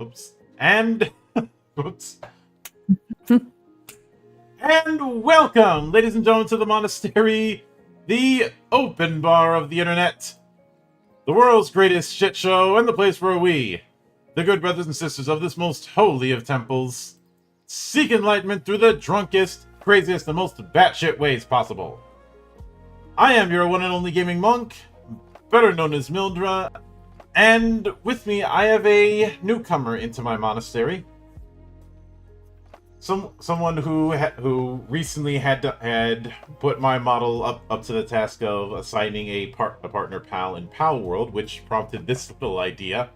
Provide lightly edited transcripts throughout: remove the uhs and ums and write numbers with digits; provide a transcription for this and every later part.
Oops. And oops. And welcome, ladies and gentlemen, to the monastery, the open bar of the internet, the world's greatest shit show, and the place where we, the good brothers and sisters of this most holy of temples, seek enlightenment through the drunkest, craziest, and most batshit ways possible. I am your one and only gaming monk, better known as Mildra, and with me I have a newcomer into my monastery. Someone who recently had put my model up to the task of assigning a partner pal in Palworld, which prompted this little idea.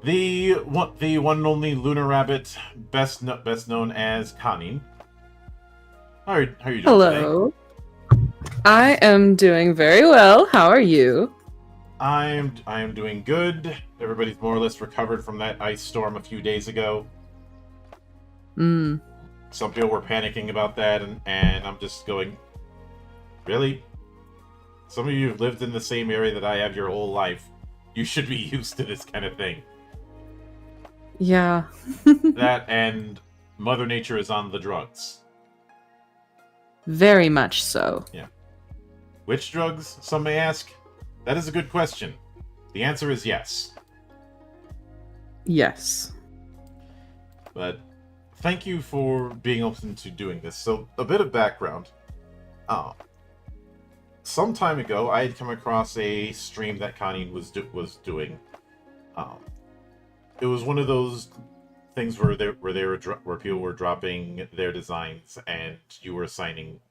The one and only Lunar Rabbit, best known as Connie. How are you doing Hello. today? I am doing very well. How are you? I am doing good. Everybody's more or less recovered from that ice storm a few days ago. Some people were panicking about that, and I'm just going, really? Some of you have lived in the same area that I have your whole life. You should be used to this kind of thing. Yeah. That and Mother Nature is on the drugs. Very much so. Yeah. Which drugs, some may ask? That is a good question. The answer is yes. Yes. But thank you for being open to doing this. So, a bit of background. Some time ago, I had come across a stream that Connie was doing. It was one of those things where people were dropping their designs, and you were assigning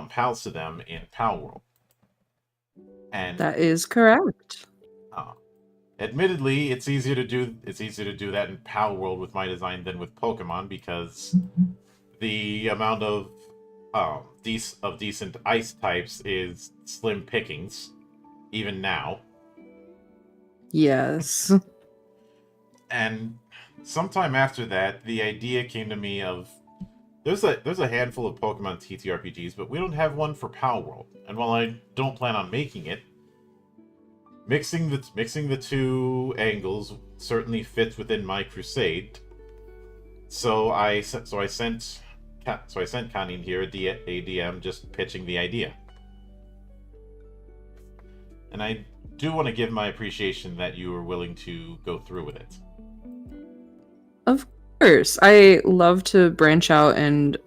pals to them in Palworld. And that is correct. Admittedly, it's easier to do that in Palworld with my design than with Pokemon, because the amount of decent ice types is slim pickings, even now. Yes. And sometime after that, the idea came to me of there's a handful of Pokemon TTRPGs, but we don't have one for Palworld. And while I don't plan on making it, mixing the two angles certainly fits within my crusade. So I sent Connie here a DM just pitching the idea. And I do want to give my appreciation that you were willing to go through with it. Of course. I love to branch out and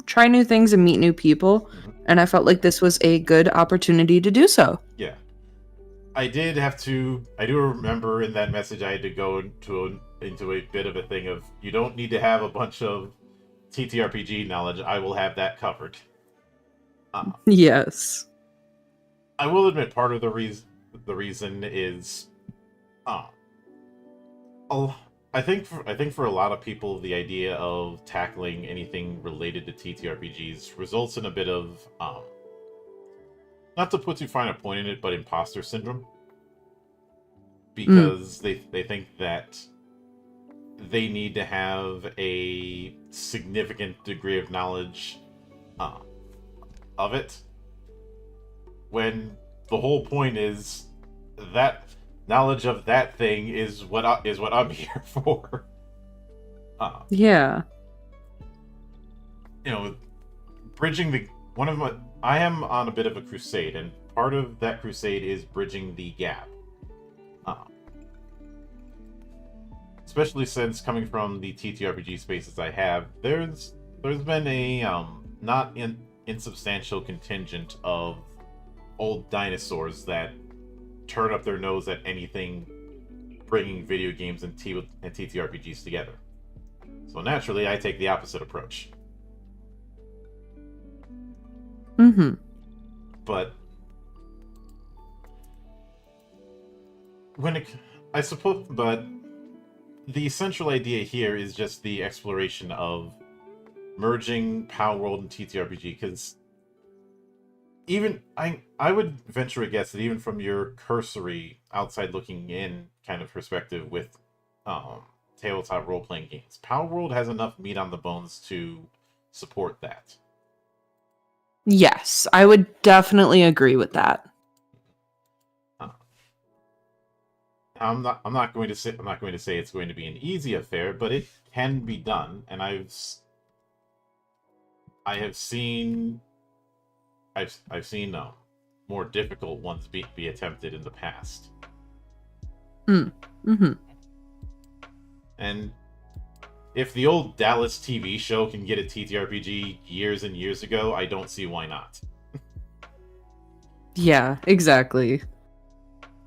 try new things and meet new people. And I felt like this was a good opportunity to do so. Yeah. I do remember in that message I had to go into a bit of a thing of, you don't need to have a bunch of TTRPG knowledge, I will have that covered. Yes. I will admit part of the reason is I think for a lot of people the idea of tackling anything related to TTRPGs results in a bit of not to put too fine a point in it, but imposter syndrome. Because they think that they need to have a significant degree of knowledge of it. When the whole point is that knowledge of that thing is what I'm here for. Yeah. You know, I am on a bit of a crusade, and part of that crusade is bridging the gap. Especially since coming from the TTRPG spaces I have, there's been a not insubstantial contingent of old dinosaurs that turn up their nose at anything bringing video games and TTRPGs together. So naturally, I take the opposite approach. But the central idea here is just the exploration of merging Palworld and TTRPG, because even I would venture a guess that even from your cursory outside looking in kind of perspective with tabletop role-playing games, Palworld has enough meat on the bones to support that. Yes, I would definitely agree with that. I'm not going to say it's going to be an easy affair, but it can be done, and I have seen I've seen more difficult ones be attempted in the past. Mm-hmm. And if the old Dallas TV show can get a TTRPG years and years ago, I don't see why not. Yeah, exactly.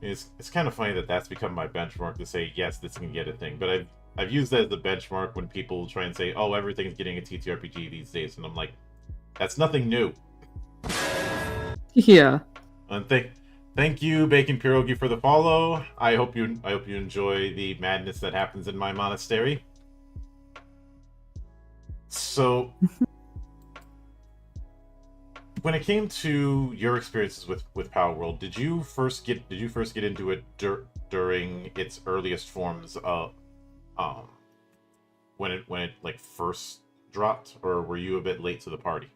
It's kind of funny that that's become my benchmark to say yes, this can get a thing. But I've used that as the benchmark when people try and say, oh, everything's getting a TTRPG these days, and I'm like, that's nothing new. Yeah. And thank you, Bacon Pierogi, for the follow. I hope you enjoy the madness that happens in my monastery. So, when it came to your experiences with Palworld, did you first get into it during its earliest forms of when it like first dropped, or were you a bit late to the party?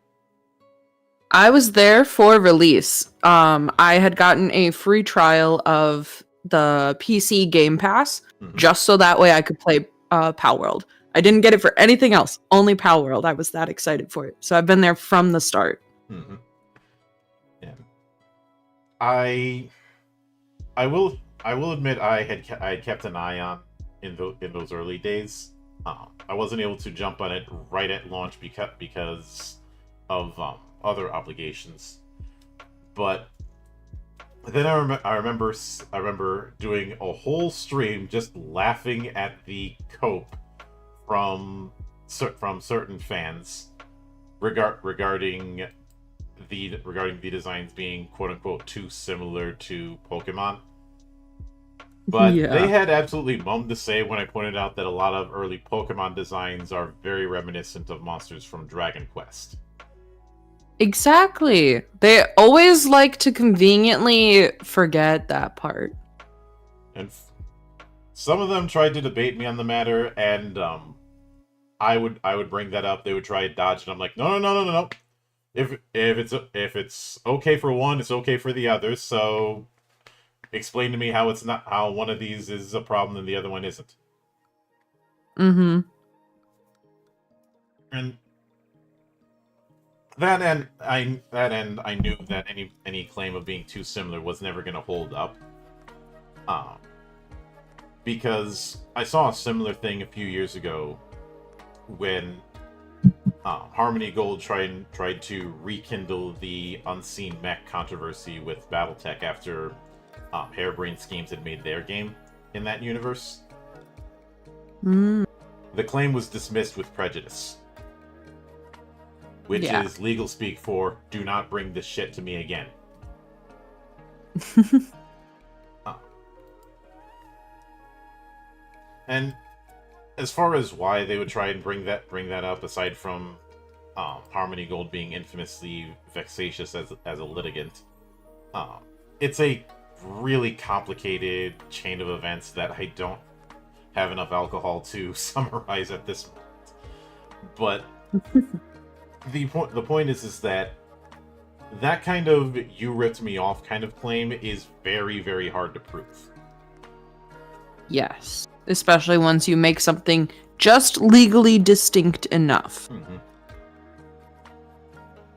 I was there for release. I had gotten a free trial of the PC Game Pass just so that way I could play Palworld. I didn't get it for anything else, only Palworld. I was that excited for it. So I've been there from the start. Mm-hmm. Yeah. I will admit I had kept an eye on in those early days. I wasn't able to jump on it right at launch because of other obligations. But then I remember doing a whole stream just laughing at the cope from certain fans regarding the designs being quote unquote too similar to Pokemon. But Yeah. they had absolutely mummed to say when I pointed out that a lot of early Pokemon designs are very reminiscent of monsters from Dragon Quest. Exactly. They always like to conveniently forget that part. And some of them tried to debate me on the matter, and I would bring that up. They would try to dodge it. I'm like, no. If it's okay for one, it's okay for the other. So explain to me how it's not, how one of these is a problem and the other one isn't. Mm-hmm. And that end, I knew that any claim of being too similar was never going to hold up. Because I saw a similar thing a few years ago when Harmony Gold tried to rekindle the unseen mech controversy with BattleTech after Harebrained Schemes had made their game in that universe. Mm. The claim was dismissed with prejudice, which is legal speak for "do not bring this shit to me again." And as far as why they would try and bring that up, aside from Harmony Gold being infamously vexatious as a litigant, it's a really complicated chain of events that I don't have enough alcohol to summarize at this moment. But the point is that kind of "you ripped me off" kind of claim is very, very hard to prove. Yes. Especially once you make something just legally distinct enough. Mm-hmm.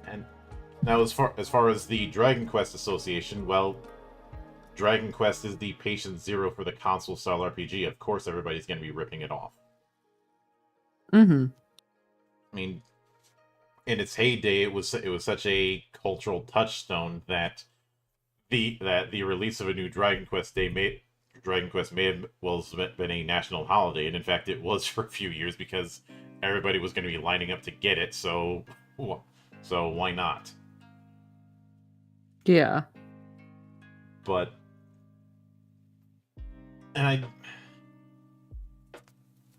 And now, as far as the Dragon Quest Association, well, Dragon Quest is the patient zero for the console style RPG. Of course, everybody's going to be ripping it off. Mm-hmm. I mean, in its heyday, it was such a cultural touchstone that the release of a new Dragon Quest may have been a national holiday, and in fact it was for a few years because everybody was going to be lining up to get it, so why not? Yeah. But and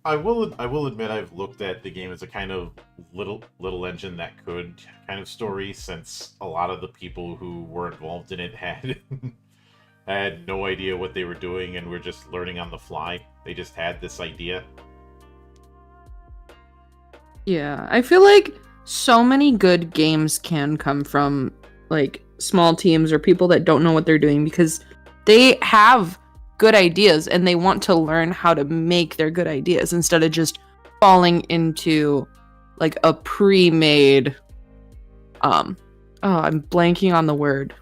I will admit I've looked at the game as a kind of little engine that could kind of story, since a lot of the people who were involved in it had had no idea what they were doing and were just learning on the fly. They just had this idea. Yeah, I feel like so many good games can come from like small teams or people that don't know what they're doing, because they have good ideas and they want to learn how to make their good ideas instead of just falling into like a pre-made I'm blanking on the word.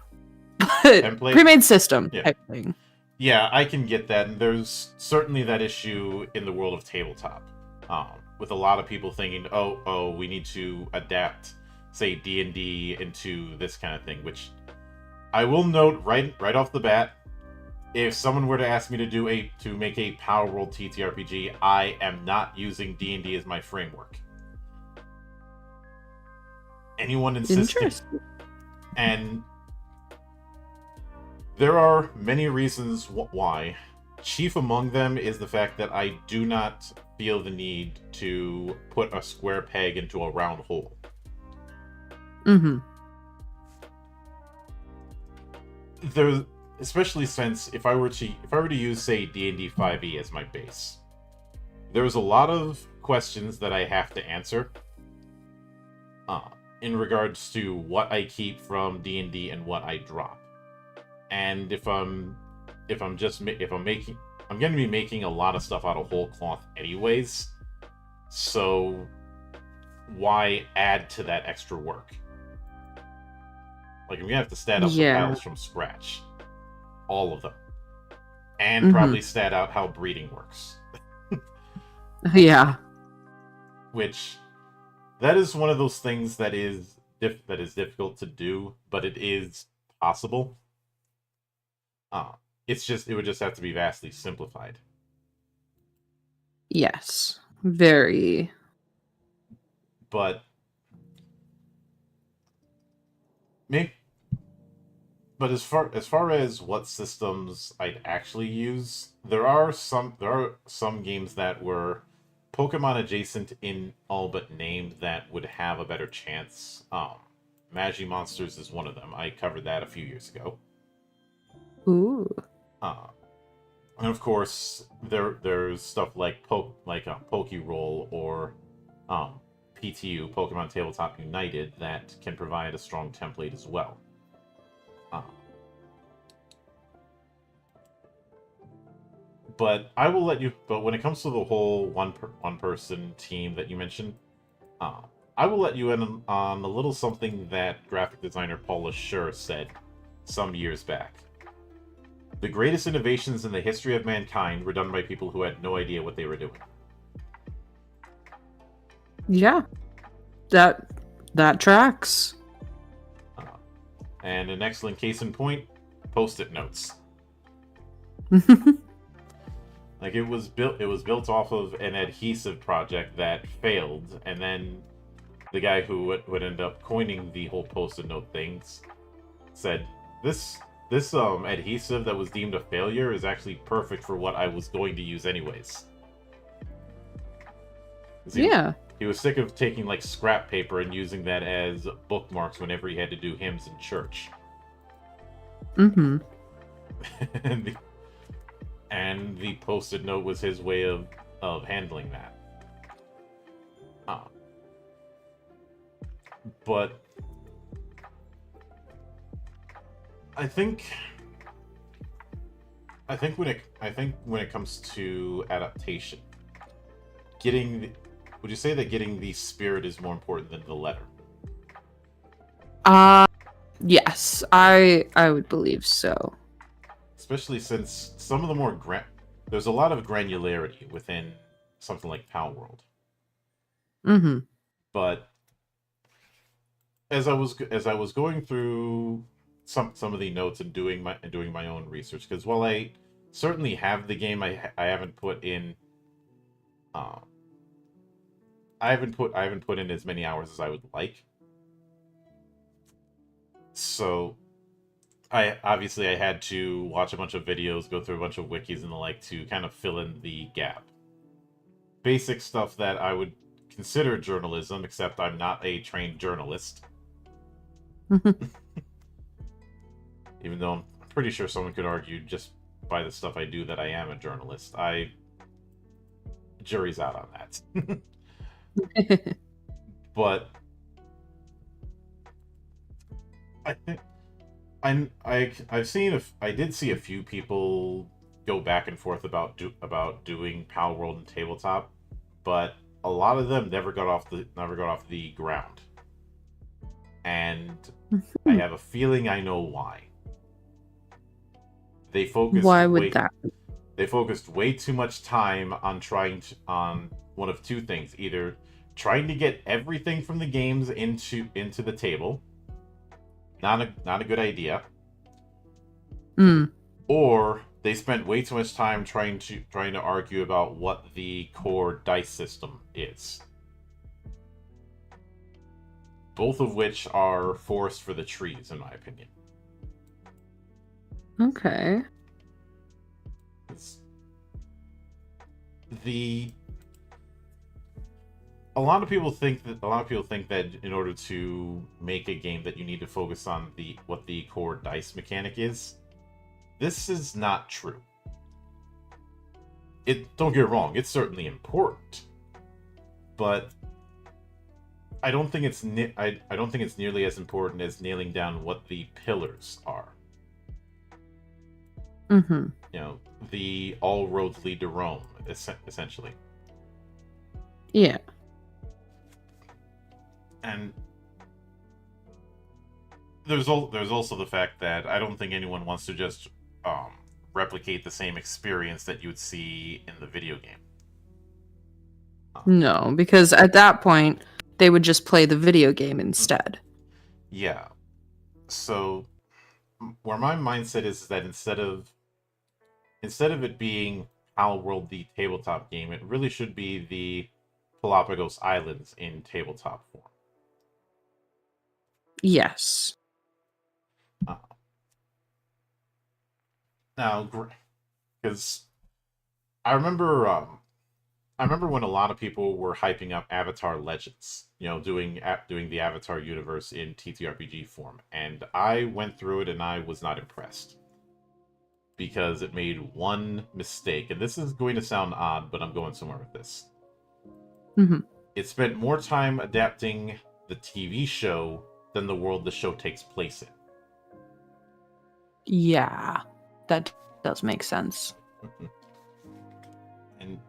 Template? Pre-made system Yeah. type thing. Yeah, I can get that, and there's certainly that issue in the world of tabletop, with a lot of people thinking, oh, we need to adapt, say, D&D into this kind of thing, which I will note right off the bat, if someone were to ask me to make a Palworld TTRPG, I am not using D&D as my framework. Anyone insisted, and there are many reasons why. Chief among them is the fact that I do not feel the need to put a square peg into a round hole. Mm-hmm. There, especially since if I were to use, say, D&D 5e as my base, there's a lot of questions that I have to answer in regards to what I keep from D&D and what I drop. And I'm going to be making a lot of stuff out of whole cloth anyways. So why add to that extra work? Like, I'm gonna have to stat out some tiles from scratch, all of them, and probably stat out how breeding works. Yeah. Which, that is one of those things that is difficult to do, but it is possible. It would just have to be vastly simplified. Yes. Very. But as far as what systems I'd actually use, there are some games that were Pokemon adjacent in all but name that would have a better chance. Magi Monsters is one of them. I covered that a few years ago. Ooh. And of course, there's stuff like Pokeroll or PTU, Pokemon Tabletop United, that can provide a strong template as well. But I will let you. But when it comes to the whole one person team that you mentioned, I will let you in on a little something that graphic designer Paula Schur said some years back. The greatest innovations in the history of mankind were done by people who had no idea what they were doing. Yeah, that tracks. And an excellent case in point: Post-it notes. Like, it was built off of an adhesive project that failed, and then the guy who would end up coining the whole Post-it note things said, This adhesive that was deemed a failure is actually perfect for what I was going to use anyways." He was sick of taking like scrap paper and using that as bookmarks whenever he had to do hymns in church. Mm-hmm. and the Post-it note was his way of handling that. But I think when it comes to adaptation, would you say that getting the spirit is more important than the letter? Yes, I would believe so. Especially since some of the there's a lot of granularity within something like Palworld. Mm-hmm. But as I was going through some of the notes and doing my own research, because while I certainly have the game, I haven't put in I haven't put in as many hours as I would like. So I had to watch a bunch of videos, go through a bunch of wikis and the like to kind of fill in the gap. Basic stuff that I would consider journalism, except I'm not a trained journalist. Even though I'm pretty sure someone could argue just by the stuff I do that I am a journalist. Jury's out on that. But I think I did see a few people go back and forth about doing Palworld and tabletop, but a lot of them never got off the ground, and I have a feeling I know why. They focused Why would that? They focused way too much time on on one of two things: either trying to get everything from the games into the table, not a good idea, or they spent way too much time trying to argue about what the core dice system is. Both of which are forest for the trees, in my opinion. Okay. A lot of people think that in order to make a game that you need to focus on what the core dice mechanic is. This is not true. Don't get me wrong, it's certainly important, but I don't think it's nearly as important as nailing down what the pillars are. Mm-hmm. You know, the all roads lead to Rome, essentially. Yeah. And there's also the fact that I don't think anyone wants to just replicate the same experience that you would see in the video game. No, because at that point, they would just play the video game instead. Yeah. So, where my mindset is that instead of it being Palworld the tabletop game, it really should be the Galapagos Islands in tabletop form. Yes. Now, because I remember when a lot of people were hyping up Avatar Legends, doing the Avatar universe in TTRPG form, and I went through it and I was not impressed because it made one mistake, and this is going to sound odd, but I'm going somewhere with this. Mm-hmm. It spent more time adapting the TV show than the world the show takes place in. Yeah, that does make sense. And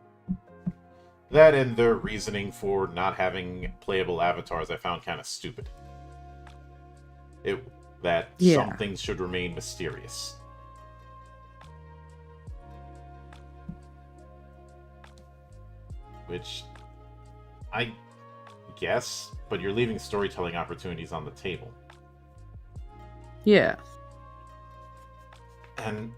that and their reasoning for not having playable avatars I found kind of stupid. Some things should remain mysterious. Which, I guess, but you're leaving storytelling opportunities on the table. Yeah. And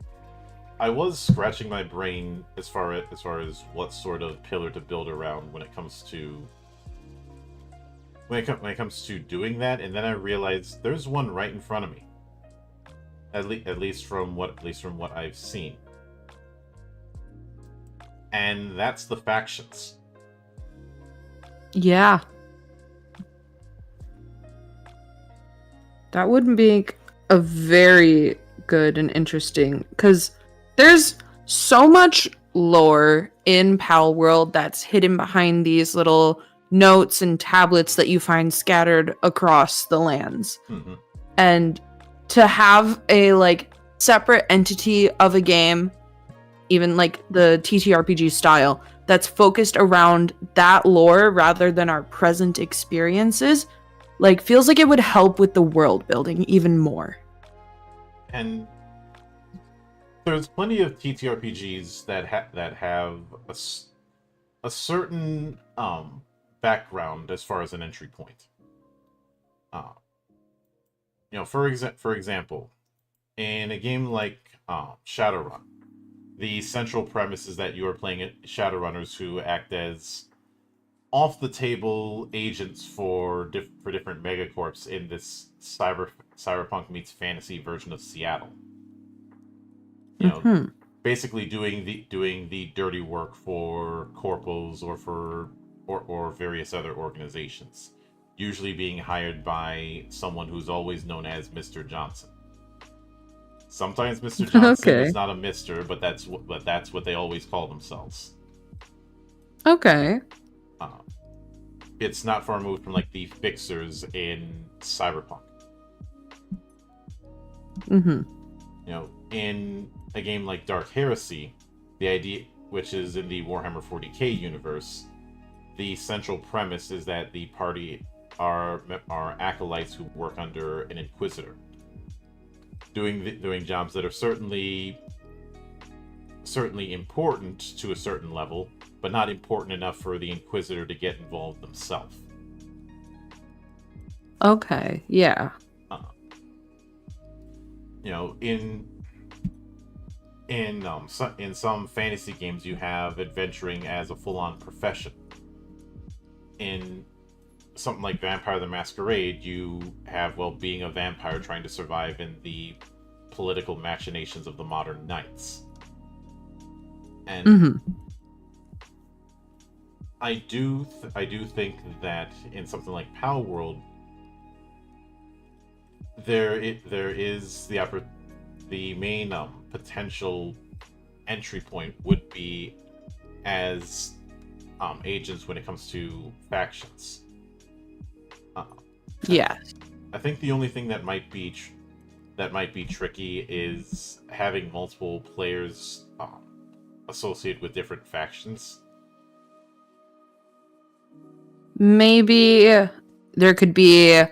I was scratching my brain as far as what sort of pillar to build around when it comes to doing that, and then I realized there's one right in front of me. At least from what I've seen. And that's the factions. Yeah. That would make a very good and interesting, because there's so much lore in Palworld that's hidden behind these little notes and tablets that you find scattered across the lands. Mm-hmm. And to have a separate entity of a game, even like the TTRPG style, that's focused around that lore rather than our present experiences, feels like it would help with the world building even more. And there's plenty of TTRPGs that have a certain background as far as an entry point. For example, in a game like Shadowrun, the central premise is that you are playing Shadowrunners who act as off-the-table agents for different megacorps in this cyberpunk meets fantasy version of Seattle. Basically doing the dirty work for corporals or various other organizations, usually being hired by someone who's always known as Mr. Johnson. Sometimes Mr. Johnson is not a Mister, but that's what they always call themselves. Okay. It's not far removed from the Fixers in Cyberpunk. Mm-hmm. In a game like Dark Heresy, the idea, which is in the Warhammer 40k universe, the central premise is that the party are acolytes who work under an inquisitor, doing jobs that are certainly important to a certain level, but not important enough for the inquisitor to get involved themselves. Okay, yeah. In some fantasy games, you have adventuring as a full-on profession. In something like Vampire the Masquerade, you have, being a vampire trying to survive in the political machinations of the modern knights. And I do think that in something like Palworld, there is the main potential entry point would be as agents when it comes to factions. Yeah. I think the only thing that might be tricky is having multiple players associated with different factions. Maybe there could be,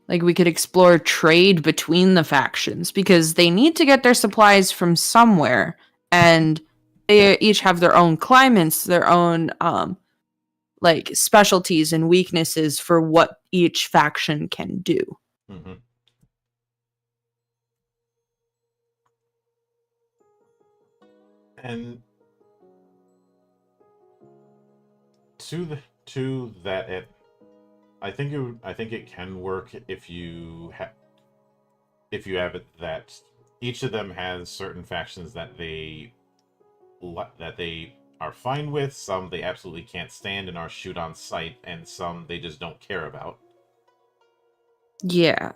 like, we could explore trade between the factions, because they need to get their supplies from somewhere, and they each have their own climates, their own like specialties and weaknesses for what each faction can do. Mm-hmm. And to that, I think it can work if you have it that each of them has certain factions that they are fine with, some they absolutely can't stand and are shoot on sight, and some they just don't care about. Yeah.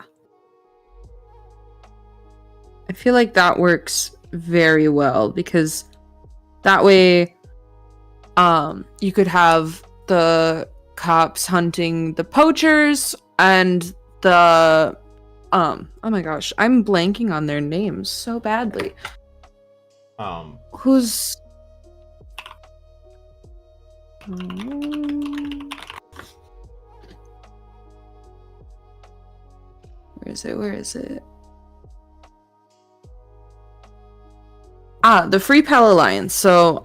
I feel like that works very well, because that way you could have the cops hunting the poachers, and the oh my gosh, I'm blanking on their names so badly. Who's where is it? The Free Pal Alliance. So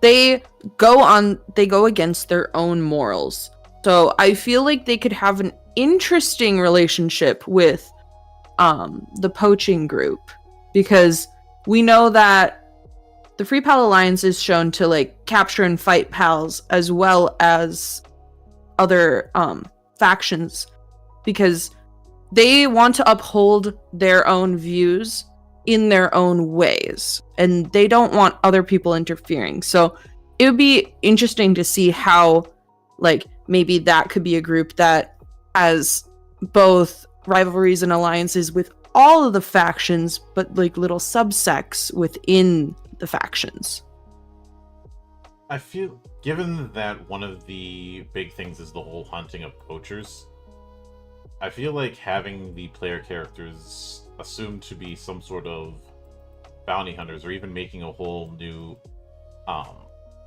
they go against their own morals. So I feel like they could have an interesting relationship with the poaching group, because we know that the Free Pal Alliance is shown to, like, capture and fight pals as well as other factions, because they want to uphold their own views in their own ways, and they don't want other people interfering. So it would be interesting to see how, like, maybe that could be a group that has both rivalries and alliances with all of the factions, but, like, little subsects within the factions. I feel, given that one of the big things is the whole hunting of poachers, I feel like having the player characters assumed to be some sort of bounty hunters, or even making a whole new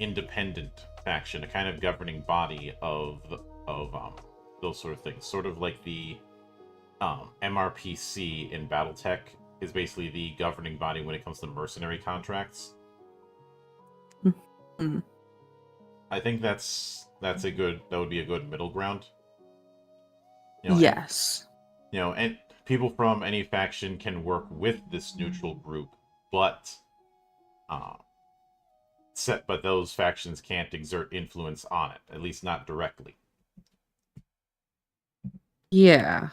independent faction, a kind of governing body of those sort of things, sort of like the MRPC in BattleTech is basically the governing body when it comes to mercenary contracts. Mm-hmm. I think that would be a good middle ground. Yes. And people from any faction can work with this neutral group, but those factions can't exert influence on it, at least not directly. Yeah.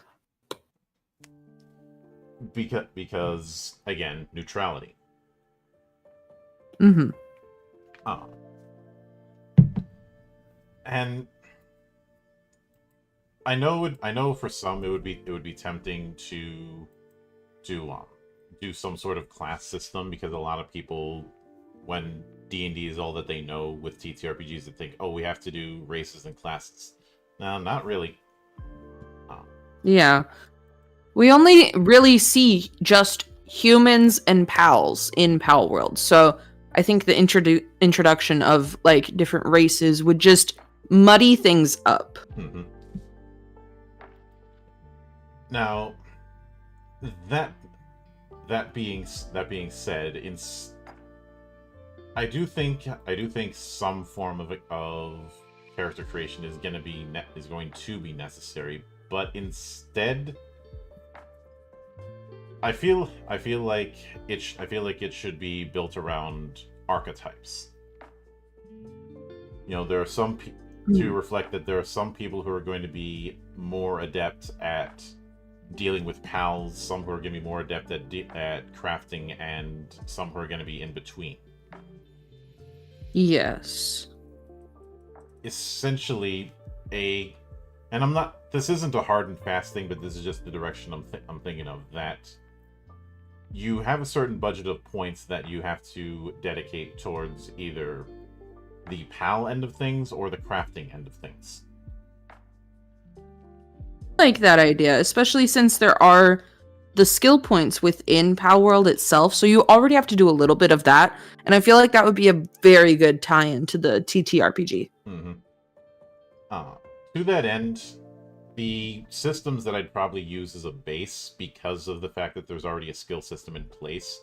Because again, neutrality. Mm-hmm. And I know for some it would be tempting to do some sort of class system, because a lot of people, when D&D is all that they know with TTRPGs, they think, oh, we have to do races and classes. No, not really. Yeah. We only really see just humans and pals in Palworld. So I think the introduction of like different races would just muddy things up. Mm-hmm. Now, that being said, I do think some form of character creation is going to be necessary, but instead, I feel like it should be built around archetypes. You know, there are to reflect that there are some people who are going to be more adept at dealing with pals, some who are going to be more adept at crafting, and some who are going to be in between. Yes. Essentially, and I'm not. This isn't a hard and fast thing, but this is just the direction I'm thinking of. That you have a certain budget of points that you have to dedicate towards either the PAL end of things or the crafting end of things. I like that idea, especially since there are the skill points within Palworld itself, so you already have to do a little bit of that, and I feel like that would be a very good tie-in to the TTRPG. Mm-hmm. To that end, the systems that I'd probably use as a base, because of the fact that there's already a skill system in place,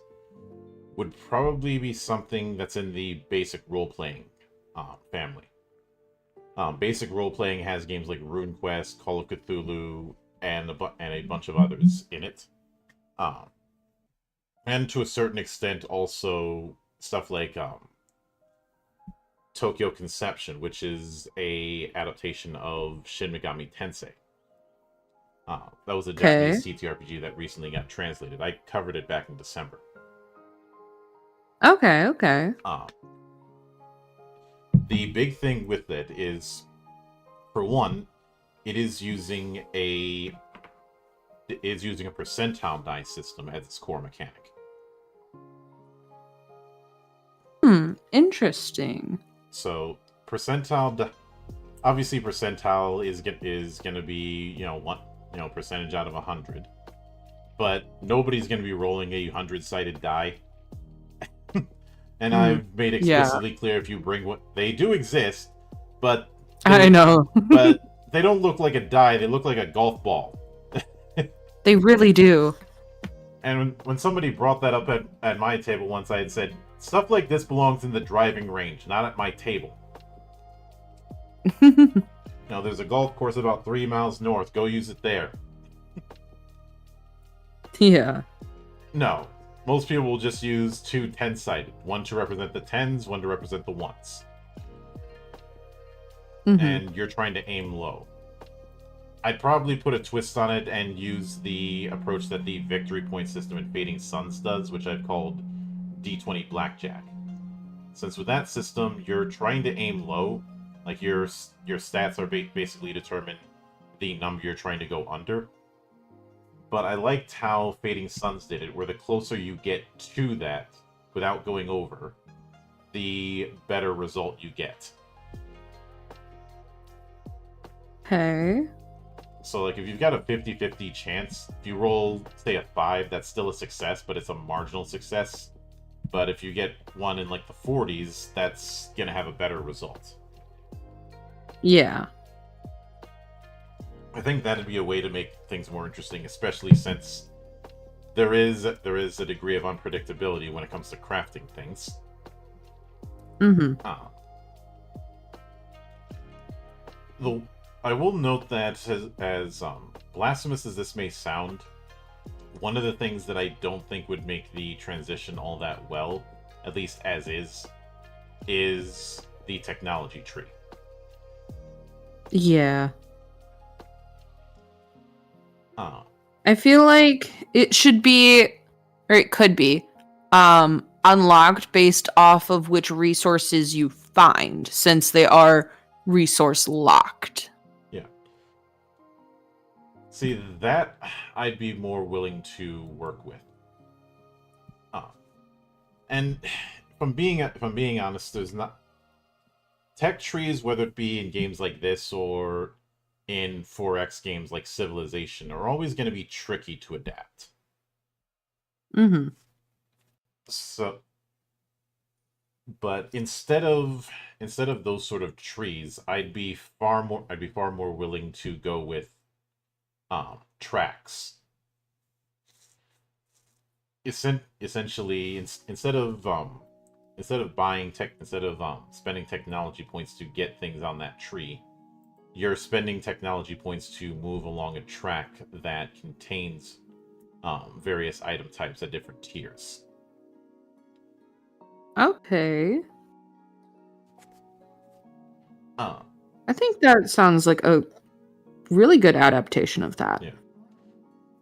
would probably be something that's in the basic role-playing family. Basic role-playing has games like RuneQuest, Call of Cthulhu, and a bunch of others in it. And to a certain extent, also stuff like Tokyo Conception, which is a adaptation of Shin Megami Tensei. That was a Japanese TTRPG that recently got translated. I covered it back in December. Okay. The big thing with it is, for one, it is using a percentile die system as its core mechanic. Interesting. So obviously percentile is going to be, percentage out of 100, but nobody's going to be rolling a 100-sided die. And I've made explicitly clear, if you bring what they do exist, but I know. but they don't look like a die, they look like a golf ball. They really do. And when somebody brought that up at my table once, I had said, stuff like this belongs in the driving range, not at my table. Now, there's a golf course about 3 miles north. Go use it there. Yeah. No. Most people will just use 2 10-sided. One to represent the 10s, one to represent the 1s. And you're trying to aim low. I'd probably put a twist on it and use the approach that the victory point system in Fading Suns does, which I've called D20 Blackjack. Since with that system, you're trying to aim low, like your stats are basically determine the number you're trying to go under. But I liked how Fading Suns did it, where the closer you get to that without going over, the better result you get. Okay. So, like, if you've got a 50-50 chance, if you roll, say, a 5, that's still a success, but it's a marginal success. But if you get one in, like, the 40s, that's gonna have a better result. Yeah. I think that'd be a way to make things more interesting, especially since there is a degree of unpredictability when it comes to crafting things. I will note that as blasphemous as this may sound, one of the things that I don't think would make the transition all that well, at least as is the technology tree. Yeah. I feel like it should be, or it could be, unlocked based off of which resources you find, since they are resource locked. Yeah. See, that I'd be more willing to work with. And if I'm being honest, there's not tech trees, whether it be in games like this or in 4X games like Civilization, are always going to be tricky to adapt. Mm-hmm. So, but instead of those sort of trees, I'd be far more willing to go with tracks. Essentially, instead of spending technology points to get things on that tree, you're spending technology points to move along a track that contains various item types at different tiers. Okay. Uh, I think that sounds like a really good adaptation of that. yeah.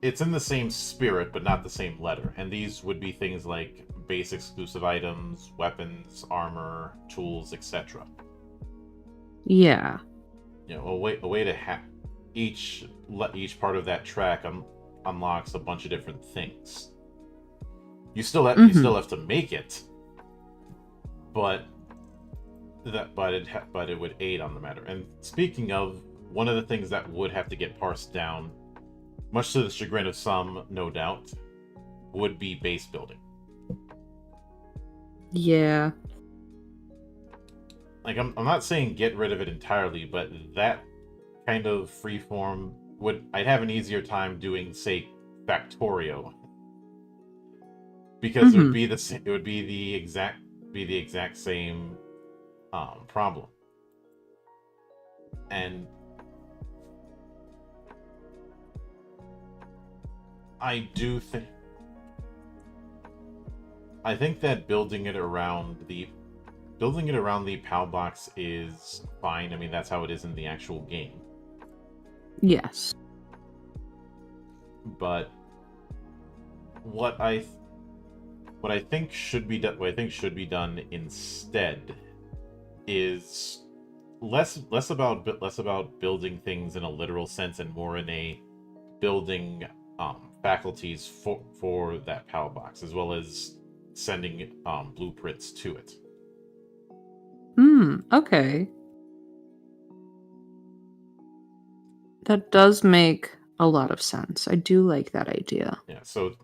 It's in the same spirit, but not the same letter. And these would be things like base exclusive items, weapons, armor, tools, etc. Yeah. A way to have each part of that track unlocks a bunch of different things. You Mm-hmm. still have to make it, but it would aid on the matter. And speaking of, one of the things that would have to get parsed down, much to the chagrin of some, no doubt, would be base building. Yeah. Like, I'm not saying get rid of it entirely, but that kind of freeform I'd have an easier time doing, say, Factorio, because Mm-hmm. it would be the exact same problem. And I do think I think that building it around the PAL box is fine. I mean, that's how it is in the actual game. Yes. But what I think should be done instead is less about building things in a literal sense and more in a building faculties for that PAL box, as well as sending blueprints to it. Okay. That does make a lot of sense. I do like that idea. Yeah, so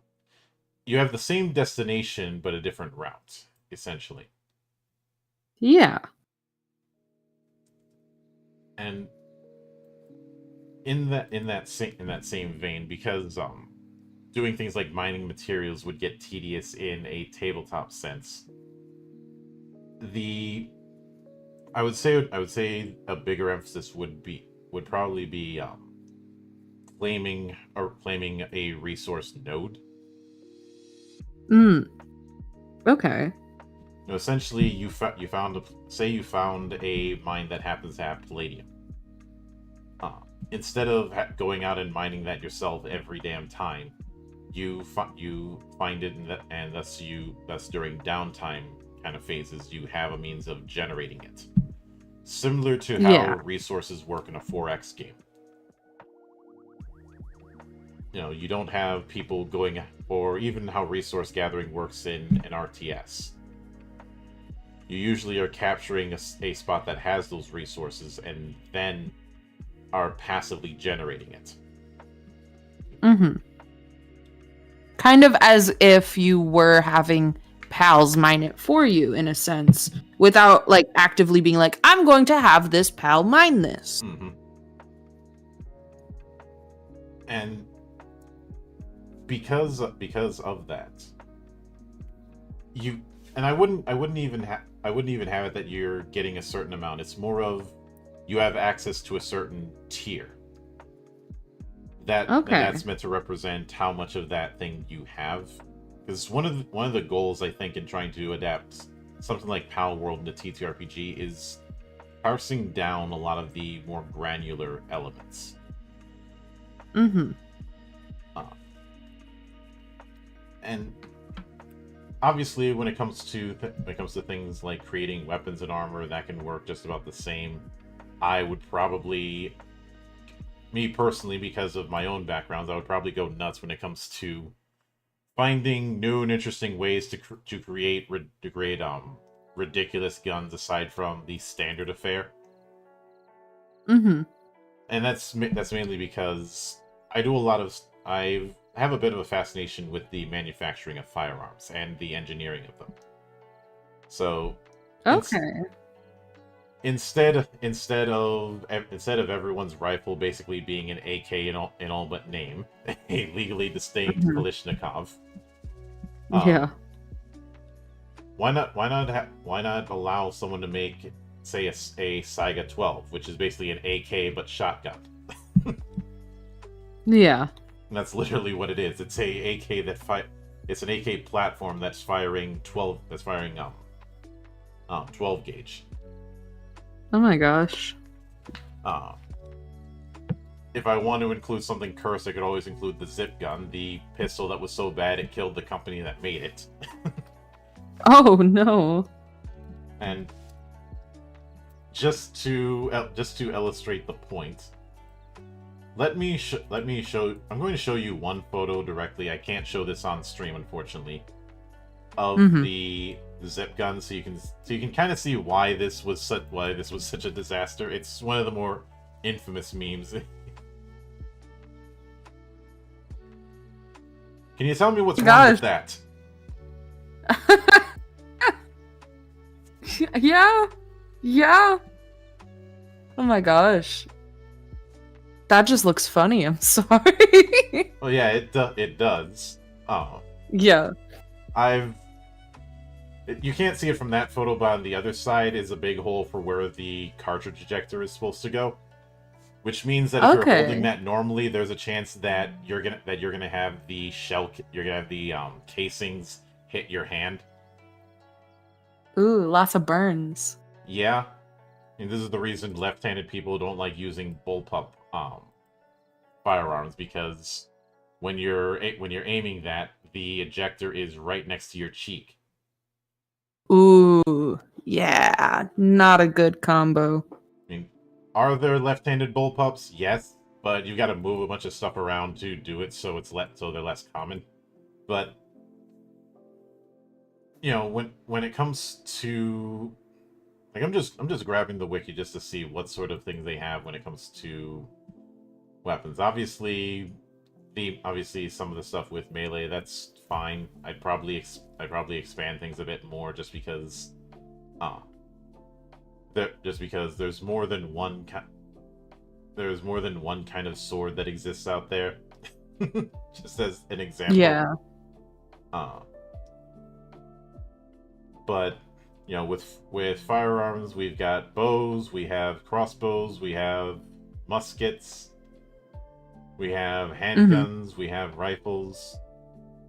you have the same destination but a different route, essentially. Yeah. And in that same vein, because doing things like mining materials would get tedious in a tabletop sense, the I would say a bigger emphasis would probably be claiming a resource node. Mm. Okay. Essentially, you found a mine that happens to have palladium. Instead of going out and mining that yourself every damn time, you find it, and thus during downtime kind of phases, you have a means of generating it, similar to how Yeah. resources work in a 4X game. You don't have people going, or even how resource gathering works in an RTS. You usually are capturing a spot that has those resources and then are passively generating it. Mm-hmm. Kind of as if you were having pals mine it for you, in a sense, without like actively being like, I'm going to have this pal mine this. Mm-hmm. And because of that, I wouldn't even have it that you're getting a certain amount. It's more of, you have access to a certain tier. That's meant to represent how much of that thing you have. Because one of the goals, I think, in trying to adapt something like Palworld and the TTRPG is parsing down a lot of the more granular elements. Mm-hmm. And obviously, when it comes to things like creating weapons and armor, that can work just about the same. I would probably, me personally, because of my own backgrounds, I would probably go nuts when it comes to finding new and interesting ways to create ridiculous guns aside from the standard affair. Mm-hmm. And that's mainly because I do a lot of I've have a bit of a fascination with the manufacturing of firearms and the engineering of them. So, Okay. instead of everyone's rifle basically being an AK in all but name, a legally distinct Mhm. Kalashnikov, Yeah. why not allow someone to make, say, a Saiga 12, which is basically an AK but shotgun. Yeah. And that's literally what it is. It's a AK it's an AK platform that's firing 12 gauge. Oh my gosh. Uh, if I want to include something cursed, I could always include the zip gun, the pistol that was so bad it killed the company that made it. Oh no. And just to illustrate the point, let me show. I'm going to show you one photo directly. I can't show this on stream, unfortunately, of the zip gun, so you can kind of see why this was such a disaster. It's one of the more infamous memes. Can you tell me what's wrong with that? Yeah. Yeah. Oh my gosh. That just looks funny. I'm sorry. Oh yeah, it does. Oh. Yeah. You can't see it from that photo, but on the other side is a big hole for where the cartridge ejector is supposed to go. Which means that if you're holding that normally, there's a chance that you're gonna have the casings hit your hand. Ooh, lots of burns. Yeah, and this is the reason left-handed people don't like using bullpup firearms, because when you're aiming that, the ejector is right next to your cheek. Ooh, yeah, not a good combo. I mean, are there left-handed bullpups? Yes, but you got to move a bunch of stuff around to do it, so they're less common. But you know, when it comes to, like, I'm just grabbing the wiki just to see what sort of things they have when it comes to weapons. Obviously some of the stuff with melee, that's fine. I'd probably expand things a bit more, just because there's more than one kind of sword that exists out there. Just as an example. Yeah. But you know, with firearms, we've got bows, we have crossbows, we have muskets, we have handguns, we have rifles,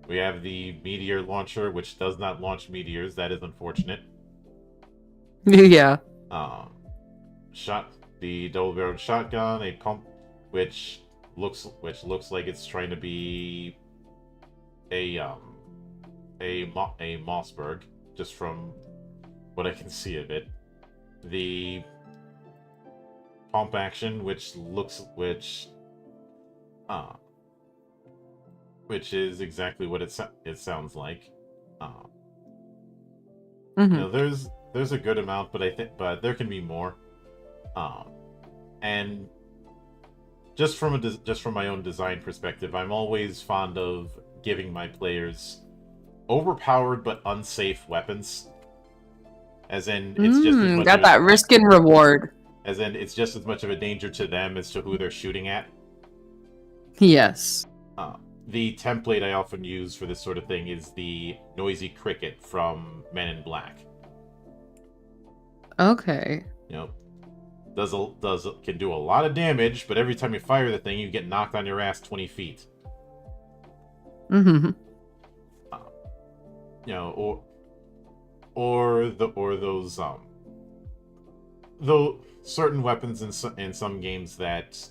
we have the meteor launcher, which does not launch meteors. That is unfortunate. Yeah. The double-barreled shotgun, a pump, which looks like it's trying to be a Mossberg, just from what I can see of it. The pump action, which is exactly what it sounds like. You know, there's a good amount, but there can be more. And just from my own design perspective, I'm always fond of giving my players overpowered but unsafe weapons. As in, it's just as much got that risk and reward. As in, it's just as much of a danger to them as to who they're shooting at. Yes. The template I often use for this sort of thing is the noisy cricket from Men in Black. Okay. You know, can do a lot of damage, but every time you fire the thing, you get knocked on your ass 20 feet. You know, or those though certain weapons in some games that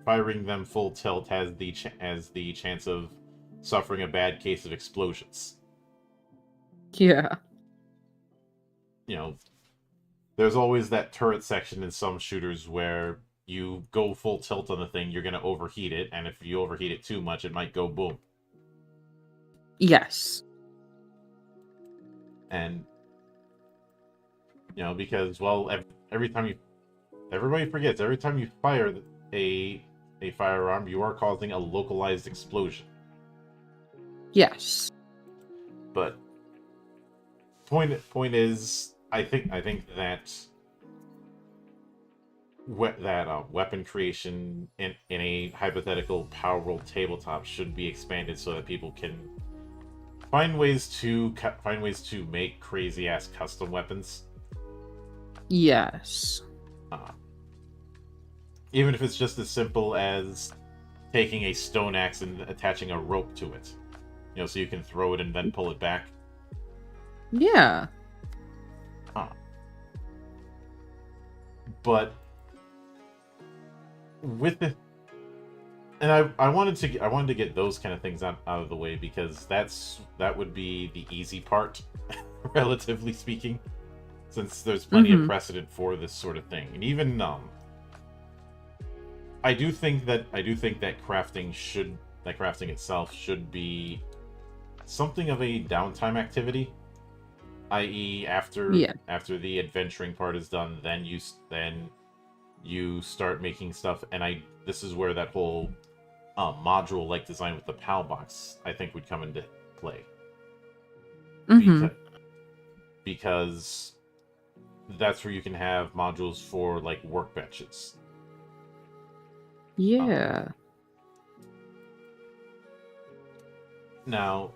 firing them full tilt has the chance of suffering a bad case of explosions. Yeah. You know, there's always that turret section in some shooters where you go full tilt on the thing, you're going to overheat it, and if you overheat it too much, it might go boom. Yes. And you know, because, well, everybody forgets, every time you fire a firearm, you are causing a localized explosion. Yes. But point is, I think that weapon creation in a hypothetical Palworld tabletop should be expanded so that people can find ways to make crazy ass custom weapons. Yes. Even if it's just as simple as taking a stone axe and attaching a rope to it, so you can throw it and then pull it back. Yeah. But with the, and I wanted to get those kind of things out of the way because that would be the easy part, relatively speaking, since there's plenty of precedent for this sort of thing. And even I do think that crafting itself should be something of a downtime activity, i.e. after the adventuring part is done, then you start making stuff. And this is where that whole module like design with the PAL box I think would come into play. Because that's where you can have modules for like workbenches. Yeah. Now,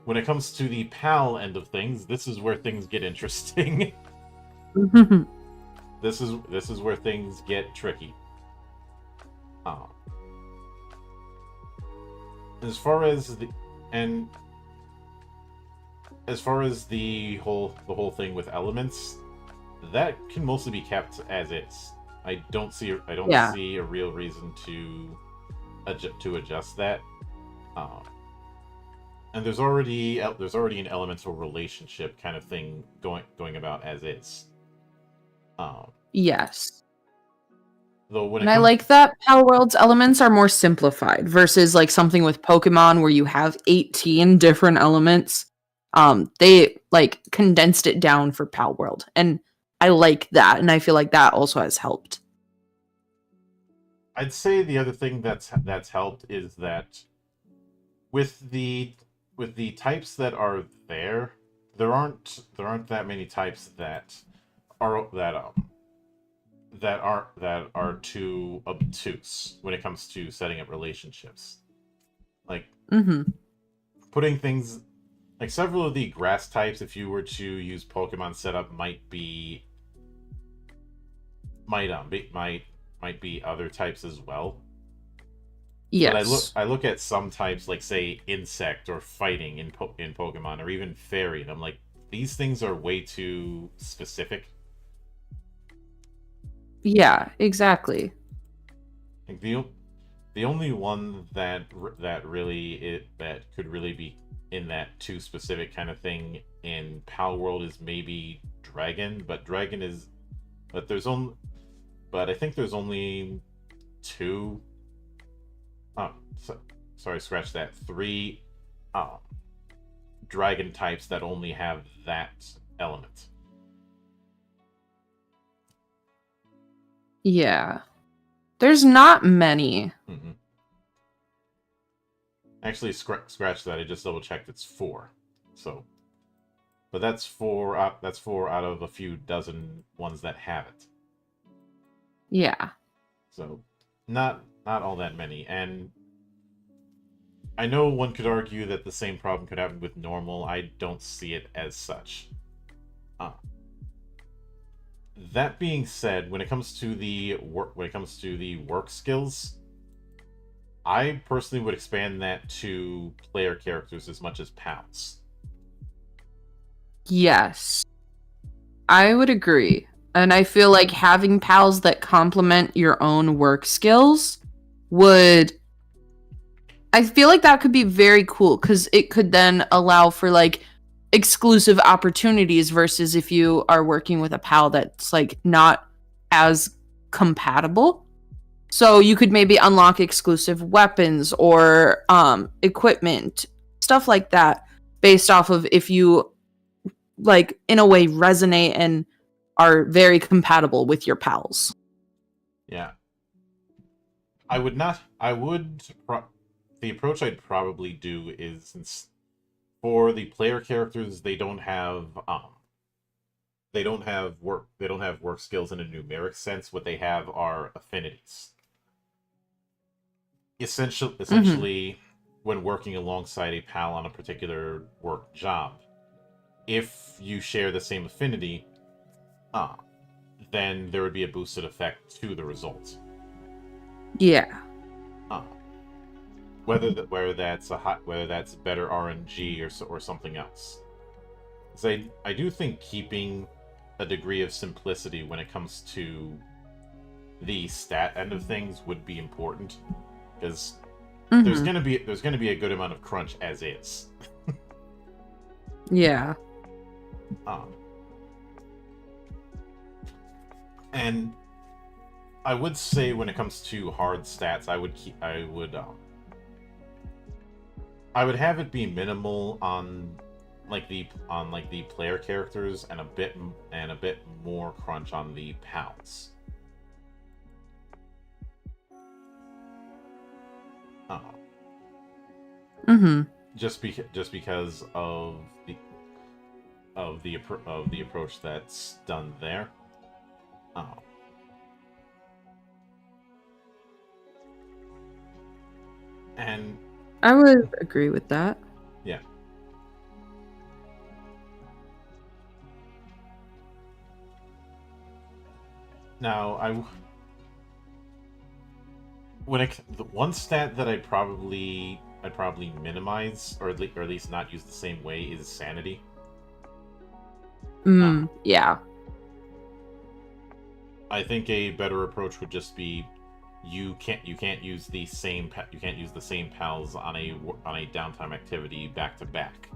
when it comes to the PAL end of things, this is where things get interesting. This is where things get tricky. As far as the whole thing with elements, that can mostly be kept as is. I don't see a real reason to adjust that. And there's already an elemental relationship kind of thing going about as is. Yes. Though I like that Palworld's elements are more simplified versus like something with Pokemon where you have 18 different elements. They like condensed it down for Palworld, and I like that, and I feel like that also has helped. I'd say the other thing that's helped is that with the types that are there aren't that many types that are too obtuse when it comes to setting up relationships. Like putting things like several of the grass types, if you were to use Pokemon setup, might be other types as well. Yes. But I look at some types like say insect or fighting in Pokemon, or even fairy, and I'm like, these things are way too specific. Yeah, exactly. Like the only one that could really be in that too specific kind of thing in Palworld is maybe Dragon, but I think there's only two. Oh, sorry, scratch that. 3 dragon types that only have that element. Yeah. There's not many. Actually, scratch that. I just double checked. It's 4. So, but that's 4 out of a few dozen ones that have it. Yeah. So, not all that many. And I know one could argue that the same problem could happen with normal. I don't see it as such. That being said, when it comes to the work skills, I personally would expand that to player characters as much as pals. Yes. I would agree. And I feel like having pals that complement your own work skills I feel like that could be very cool because it could then allow for like exclusive opportunities versus if you are working with a pal that's like not as compatible. So you could maybe unlock exclusive weapons or equipment, stuff like that, based off of if you like in a way resonate and are very compatible with your pals. Yeah. The approach I'd probably do is for the player characters, they don't have work skills in a numeric sense. What they have are affinities. Mm-hmm. Essentially, when working alongside a pal on a particular work job, if you share the same affinity, uh, then there would be a boosted effect to the result. Yeah. Uh, whether that's better RNG or something else. So I do think keeping a degree of simplicity when it comes to the stat end of things would be important, because Mm-hmm. there's gonna be a good amount of crunch as is. Yeah. Um, and I would say when it comes to hard stats, I would have it be minimal on the player characters, and a bit more crunch on the pals. Uh, Mm-hmm. just because of the approach that's done there. Oh. And I would agree with that. yeah. Now the one stat that I'd probably minimize, or at least not use the same way, is sanity. Uh, Yeah. I think a better approach would just be you can't use the same pals on a downtime activity back to back.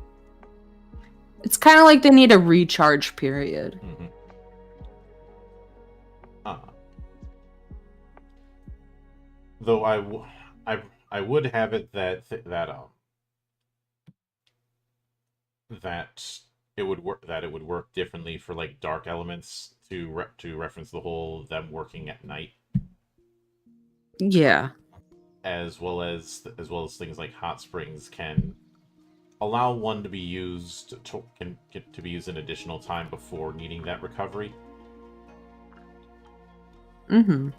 It's kind of like they need a recharge period. Mm-hmm. Uh, though I would have it that it would work differently for like dark elements, to reference the whole them working at night, Yeah. as well as things like hot springs can allow one to be to be used an additional time before needing that recovery. Mm-hmm.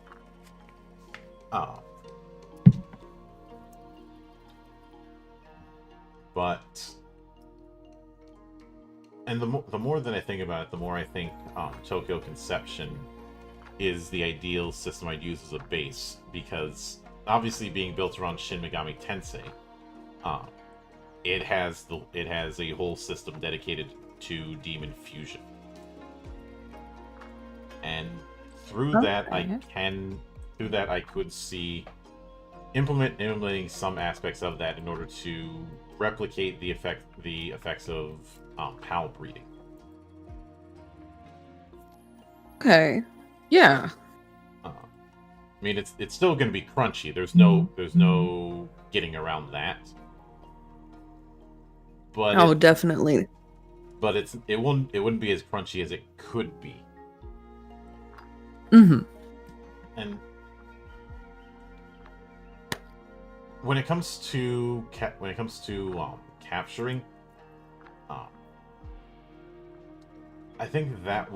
Uh, but and the more that I think about it, the more I think Tokyo Conception is the ideal system I'd use as a base, because obviously being built around Shin Megami Tensei, uh, it has a whole system dedicated to demon fusion, and through that I could see implementing some aspects of that in order to replicate the effects of PAL breeding. Okay. Yeah. I mean, it's still going to be crunchy. There's no getting around that. But Oh, definitely. it wouldn't be as crunchy as it could be. Mm-hmm. And when it comes to capturing, um, I think that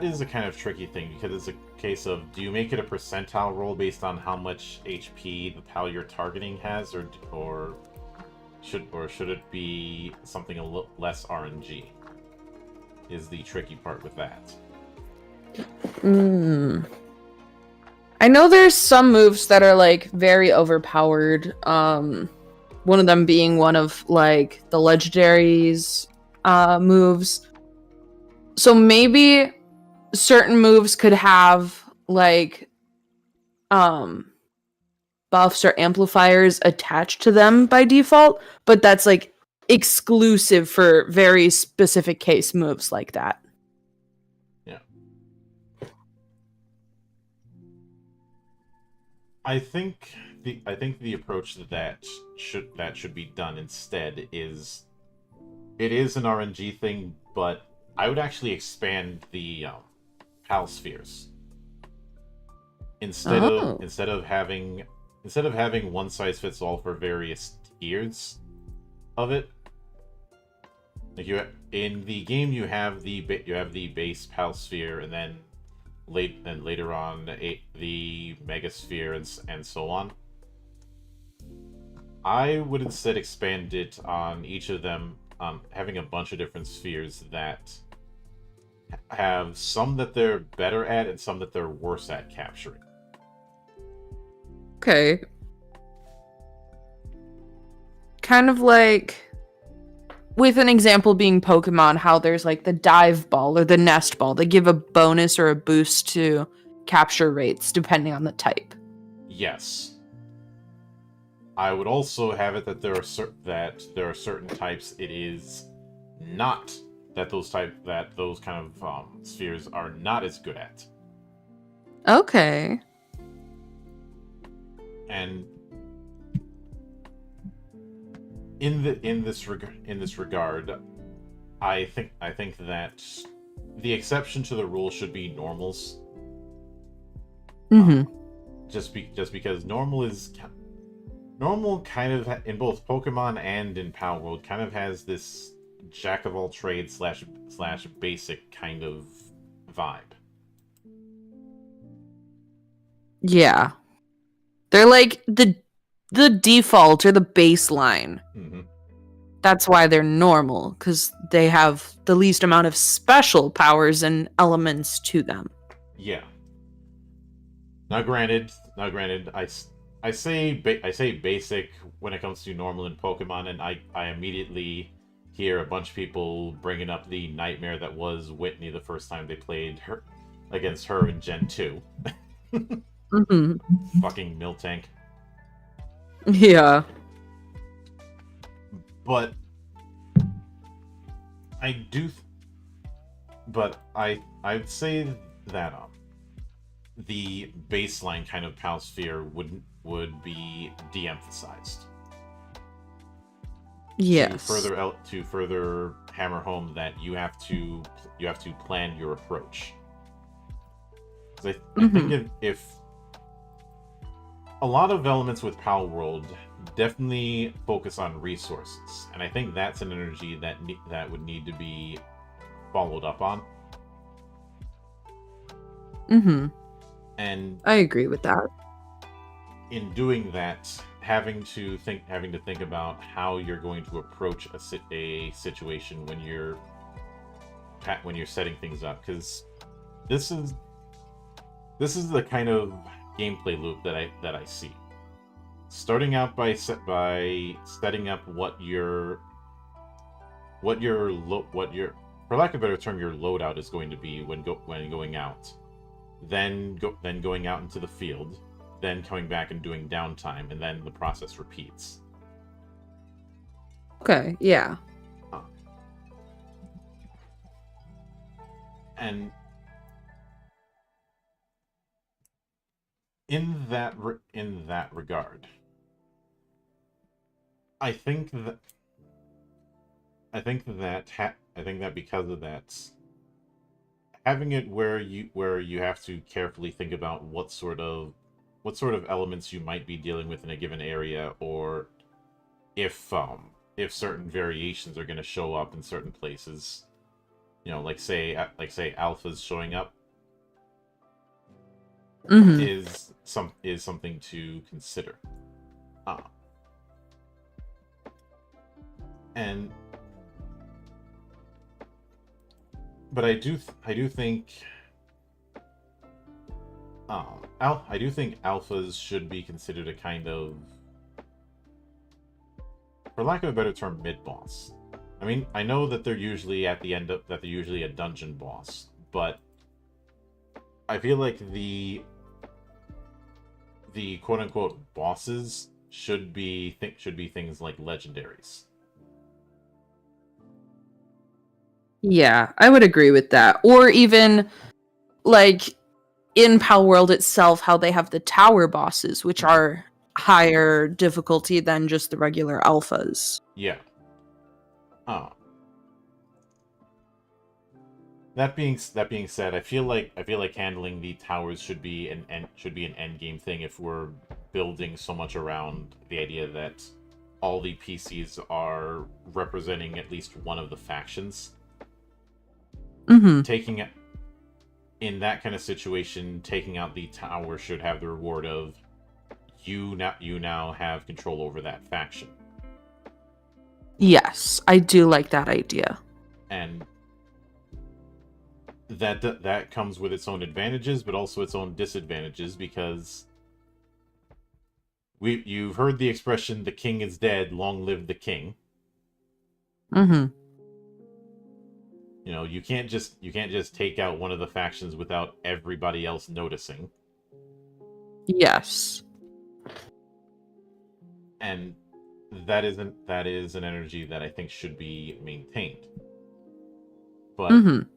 is a kind of tricky thing, because it's a case of, do you make it a percentile roll based on how much HP the pal you're targeting has, or should it be something a little less RNG? Is the tricky part with that. I know there's some moves that are like very overpowered. One of them being one of like the legendaries moves. So maybe certain moves could have like buffs or amplifiers attached to them by default, but that's like exclusive for very specific case moves like that. Yeah. I think the approach that should be done instead is, it is an RNG thing, but I would actually expand the PAL spheres, Oh. instead of having one size fits all for various tiers. of it. Like in the game, you have the base Pal Sphere, and then later on the Megasphere and so on. I would instead expand it on each of them, having a bunch of different spheres that have some that they're better at and some that they're worse at capturing. Okay. Kind of like, with an example being Pokemon, how there's like the dive ball or the nest ball. They give a bonus or a boost to capture rates depending on the type. Yes. I would also have it that there are certain types it is not that those kind of spheres are not as good at. Okay. And in this regard, I think that the exception to the rule should be normals. Mm-hmm. Just because normal kind of in both Pokemon and in Palworld kind of has this jack of all trades slash basic kind of vibe. Yeah. They're like the default or the baseline. Mm-hmm. That's why they're normal, because they have the least amount of special powers and elements to them. Yeah. Now granted, I say basic when it comes to normal in Pokemon, and I immediately hear a bunch of people bringing up the nightmare that was Whitney the first time they played her against her in Gen 2. Mm-hmm. Fucking Miltank. Yeah. But I'd say that the baseline kind of Pal Sphere would be de-emphasized. Yes. To further hammer home that you have to plan your approach. I think if a lot of elements with Palworld definitely focus on resources, and I think that's an energy that would need to be followed up on. Mm-hmm. And I agree with that. in doing that, having to think about how you're going to approach a situation when you're setting things up, because this is the kind of gameplay loop that I see. Starting out by setting up what your for lack of a better term, your loadout is going to be when going out. Then going out into the field, then coming back and doing downtime, and then the process repeats. Okay, yeah. And in that regard, I think that because of that, having it where you have to carefully think about what sort of elements you might be dealing with in a given area, or if certain variations are going to show up in certain places, like say alphas showing up, Mm-hmm. is something to consider. But I do think alphas should be considered a kind of, for lack of a better term, mid-boss. I mean, I know that they're usually a dungeon boss, but I feel like the quote-unquote bosses should be things like legendaries. Yeah, I would agree with that. Or even, like, in Palworld itself, how they have the tower bosses, which are higher difficulty than just the regular alphas. Yeah. That being said, I feel like handling the towers should be an end game thing if we're building so much around the idea that all the PCs are representing at least one of the factions. Mm-hmm. In that kind of situation, taking out the tower should have the reward of you now have control over that faction. Yes, I do like that idea. And that comes with its own advantages, but also its own disadvantages, because you've heard the expression, "The king is dead, long live the king." Mm-hmm. You know, you can't just take out one of the factions without everybody else noticing. Yes. And that is an energy that I think should be maintained. But Mm-hmm.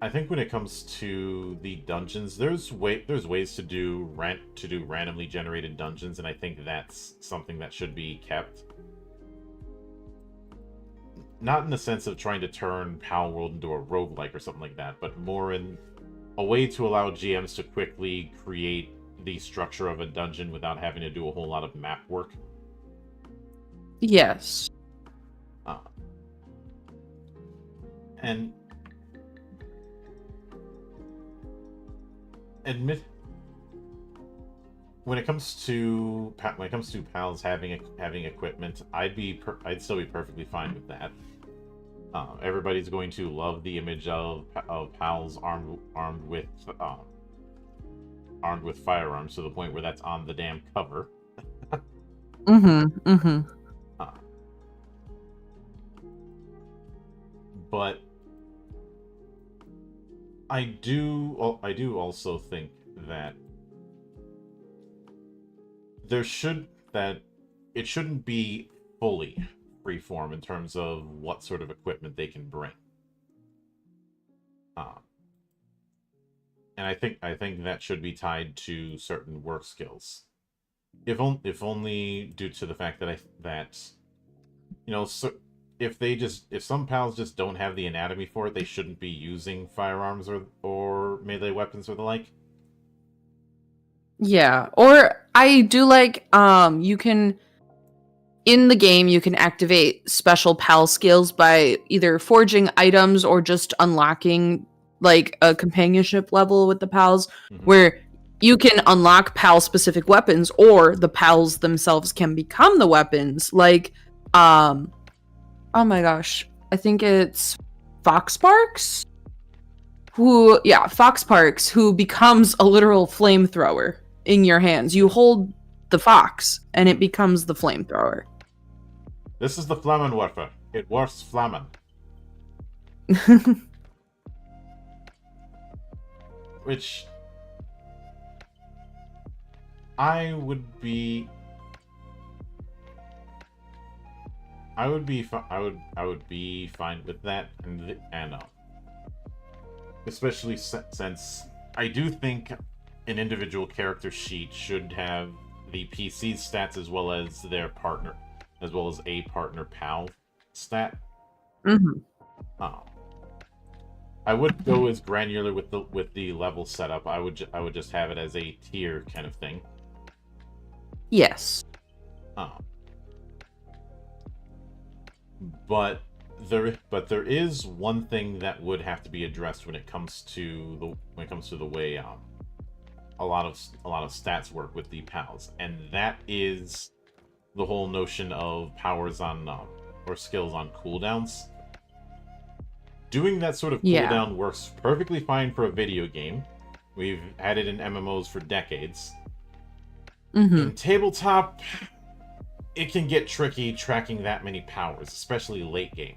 I think when it comes to the dungeons, there's ways to do randomly generated dungeons, and I think that's something that should be kept. Not in the sense of trying to turn Palworld into a roguelike or something like that, but more in a way to allow GMs to quickly create the structure of a dungeon without having to do a whole lot of map work. Yes. And admit when it comes to pals having equipment, I'd still be perfectly fine with that. Everybody's going to love the image of pals armed with firearms to the point where that's on the damn cover. Mm-hmm. Mm-hmm. But I do also think that it shouldn't be fully freeform in terms of what sort of equipment they can bring. And I think that should be tied to certain work skills. If only due to the fact that so if some pals just don't have the anatomy for it, they shouldn't be using firearms or melee weapons or the like. Yeah. Or I do like you can in the game you can activate special pal skills by either forging items or just unlocking like a companionship level with the pals where you can unlock pal specific weapons or the pals themselves can become the weapons. Like oh my gosh, I think it's Foxparks Foxparks who becomes a literal flamethrower in your hands. You hold the fox and it becomes the flamethrower. This is the Flammenwerfer. It works Flammen. Which I would be fine with that, and especially since I do think an individual character sheet should have the PC's stats as well as their partner, as well as a partner pal stat. Mm-hmm. I would go as granular with the level setup. I would just have it as a tier kind of thing. Yes. But there is one thing that would have to be addressed when it comes to the way a lot of stats work with the pals, and that is the whole notion of powers on or skills on cooldowns. Doing that sort of cooldown works perfectly fine for a video game. We've had it in MMOs for decades. In tabletop, it can get tricky tracking that many powers, especially late game.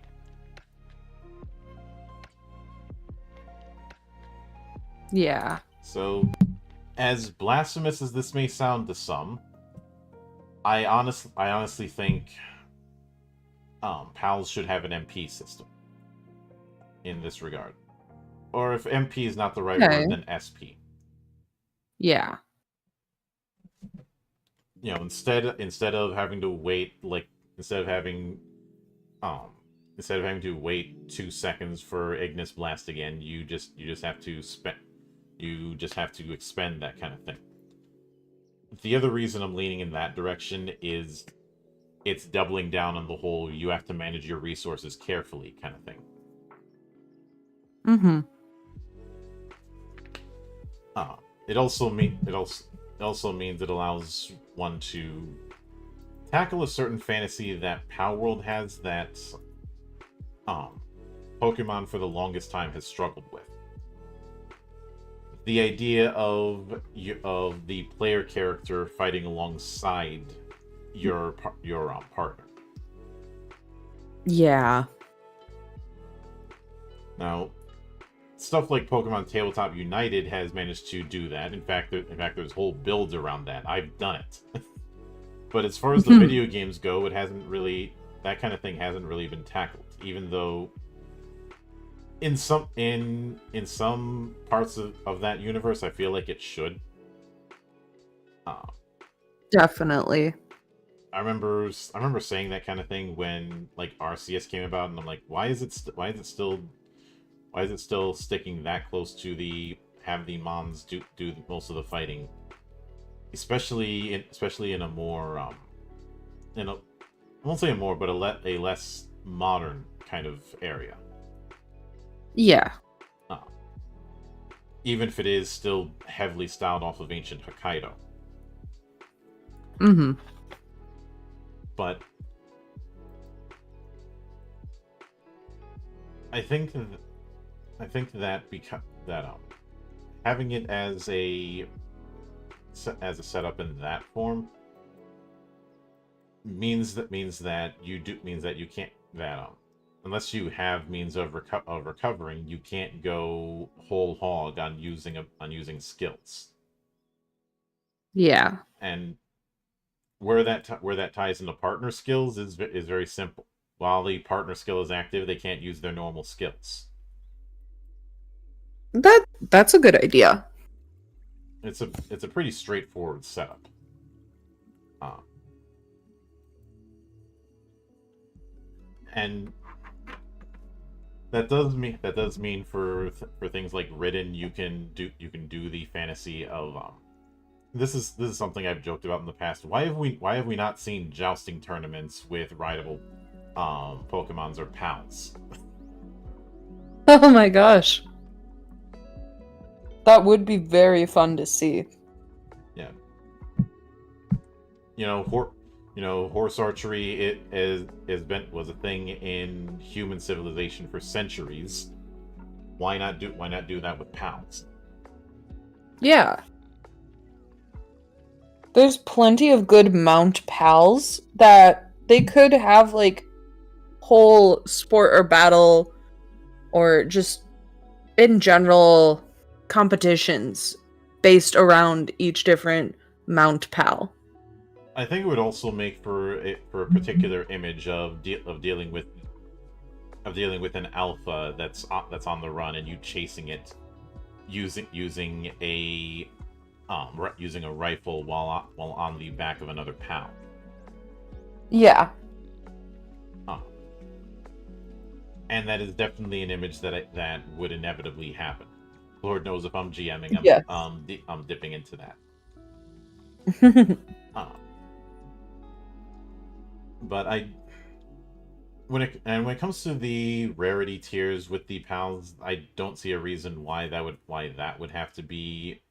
Yeah. So, as blasphemous as this may sound to some, I honestly think pals should have an MP system in this regard. Or if MP is not the right word, then SP. Yeah. Instead of having to wait, instead of having to wait 2 seconds for Ignis Blast again, you just have to You just have to expend that kind of thing. The other reason I'm leaning in that direction is it's doubling down on the whole you have to manage your resources carefully kind of thing. Mm-hmm. It also means it allows one to tackle a certain fantasy that Palworld has that Pokemon for the longest time has struggled with. The idea of the player character fighting alongside your partner. Yeah. Now, stuff like Pokemon Tabletop United has managed to do that. In fact, there's whole builds around that. I've done it. But as far as the video games go, that kind of thing hasn't really been tackled. Even though in some parts of that universe, I feel like it should. Definitely. I remember saying that kind of thing when like RCS came about, and I'm like, why is it still sticking that close to have the Mons do most of the fighting, especially in a more I won't say a more, but a less modern kind of area. Yeah. Even if it is still heavily styled off of ancient Hokkaido. Mm-hmm. But I think that having it as a setup in that form means that you can't unless you have means of recovering, you can't go whole hog on using skills. Yeah. And where that ties into partner skills is very simple. While the partner skill is active, they can't use their normal skills. That's a good idea. It's a pretty straightforward setup. And that does mean for things like Ridden, you can do the fantasy of this is something I've joked about in the past. Why have we not seen jousting tournaments with rideable Pokemons or pals? Oh my gosh. That would be very fun to see. Yeah. Horse archery was a thing in human civilization for centuries. Why not do that with pals? Yeah. There's plenty of good mount pals that they could have like whole sport or battle or just in general competitions based around each different mount pal. I think it would also make for a particular image of dealing with an alpha that's on the run and you chasing it using a rifle while on the back of another pal. Yeah. And that is definitely an image that would inevitably happen. Lord knows if I'm GMing, Yes. I'm dipping into that. But when it comes to the rarity tiers with the pals, I don't see a reason why that would have to be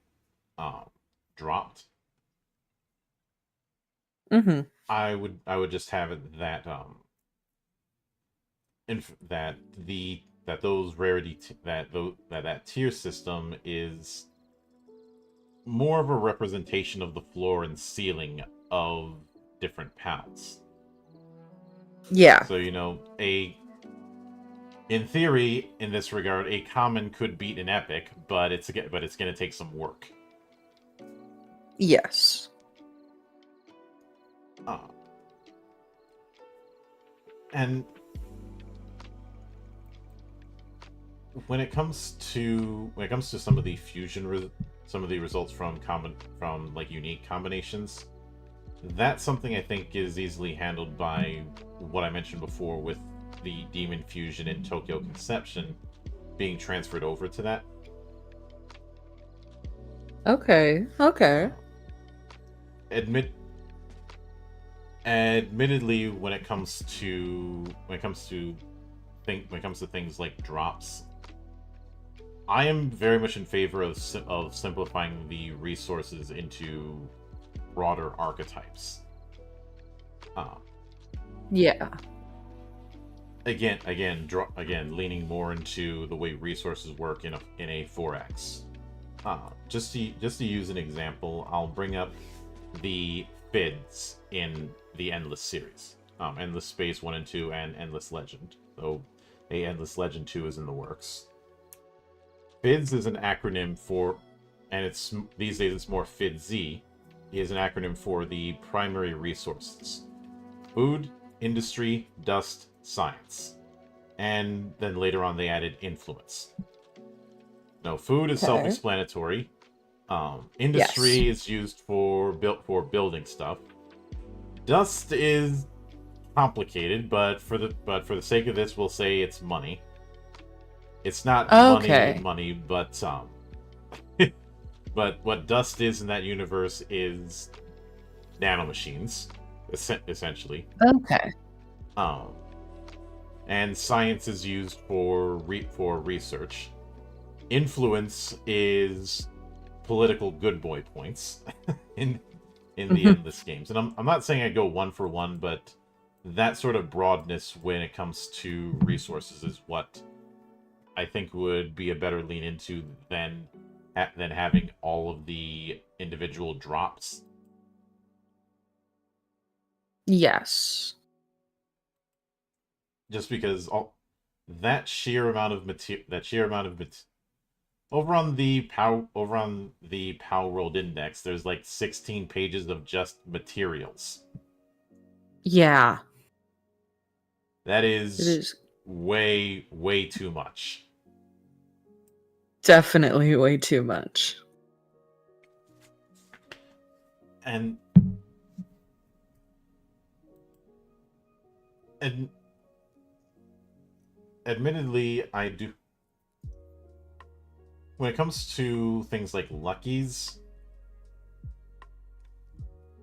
dropped. Mm-hmm. I would just have it that those rarity that tier system is more of a representation of the floor and ceiling of different pals. Yeah. So in theory, in this regard, a common could beat an epic, but it's going to take some work. Yes. And when it comes to some of the results from like unique combinations, that's something I think is easily handled by what I mentioned before with the Demon Fusion and Tokyo Conception being transferred over to that. Okay. Okay. Admit Admittedly, when it comes to things like drops, I am very much in favor of simplifying the resources into broader archetypes. Uh, Yeah. again, leaning more into the way resources work in a 4X. Just to use an example, I'll bring up the FIDs in the Endless series. Endless Space 1 and 2 and Endless Legend. So a Endless Legend 2 is in the works. FIDs is an acronym for, and it's these days it's more FIDZ, is an acronym for the primary resources. Food, industry, dust, science. And then later on they added influence. No, food is Okay. self-explanatory. Yes. Industry is used for building stuff. Dust is complicated, but for the sake of this, we'll say it's money. It's not Okay. money, but but what dust is in that universe is nanomachines, essentially. Okay. Um, and science is used for research. Influence is political good boy points in the endless games. And I'm not saying I go one for one, but that sort of broadness when it comes to resources is what I think would be a better lean into than having all of the individual drops. Yes. Just because that sheer amount of over on the Palworld Index, there's like 16 pages of just materials. Yeah. That It is is way too much. definitely way too much. And and admittedly, I do. When it comes to things like luckies,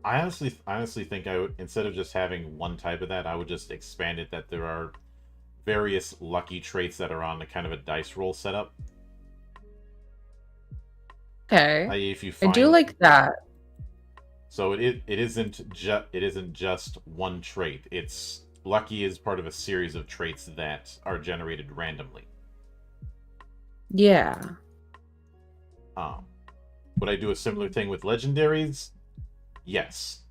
I honestly think I would, instead of just having one type of that, I would just expand it that there are various lucky traits that are on a kind of a dice roll setup. Okay. I.e., if you I do find like that. so it isn't just one trait. It's lucky is part of a series of traits that are generated randomly. Yeah. Um, would I do a similar thing with legendaries? Yes.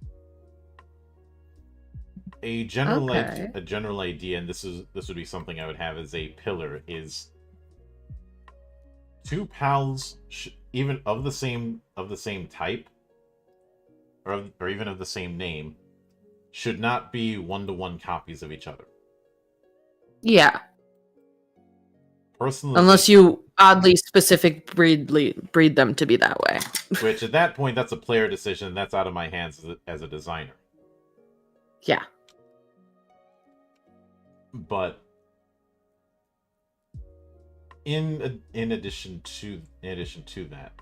Okay. A general idea, and this would be something I would have as a pillar, is two pals even of the same type or even of the same name should not be one-to-one copies of each other. Yeah. Unless Personalization, you oddly specific breed them to be that way. which at that point that's a player decision, that's out of my hands as a designer. Yeah. But in addition to that,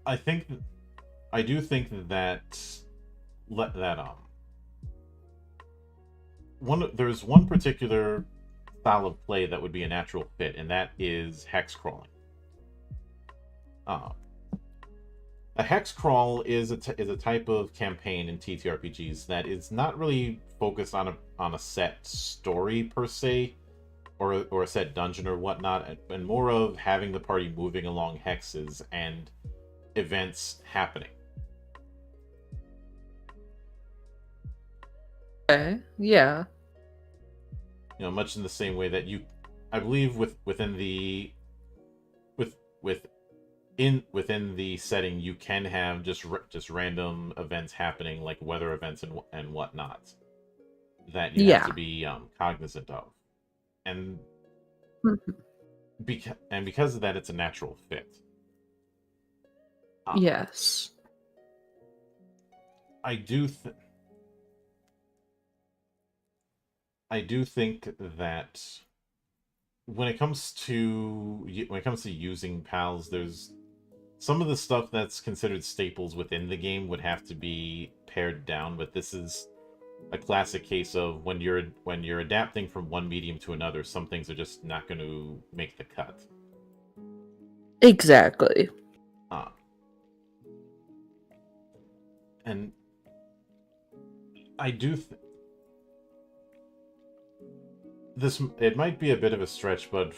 I think I do think that that there's one particular style of play that would be a natural fit, and that is hex crawling. Uh, a hex crawl is a type of campaign in TTRPGs that is not really focused on a set story per se, or a set dungeon or whatnot, and more of having the party moving along hexes and events happening. Okay. Yeah. Much in the same way that I believe with within the setting, you can have just random events happening, like weather events and whatnot, that you have to Yeah. be cognizant of, and Mhm. because of that, it's a natural fit. Uh, Yes. I do I do think that when it comes to using pals, there's some of the stuff that's considered staples within the game would have to be pared down, but this is a classic case of when you're adapting from one medium to another, some things are just not going to make the cut. Exactly. And I do it might be a bit of a stretch, but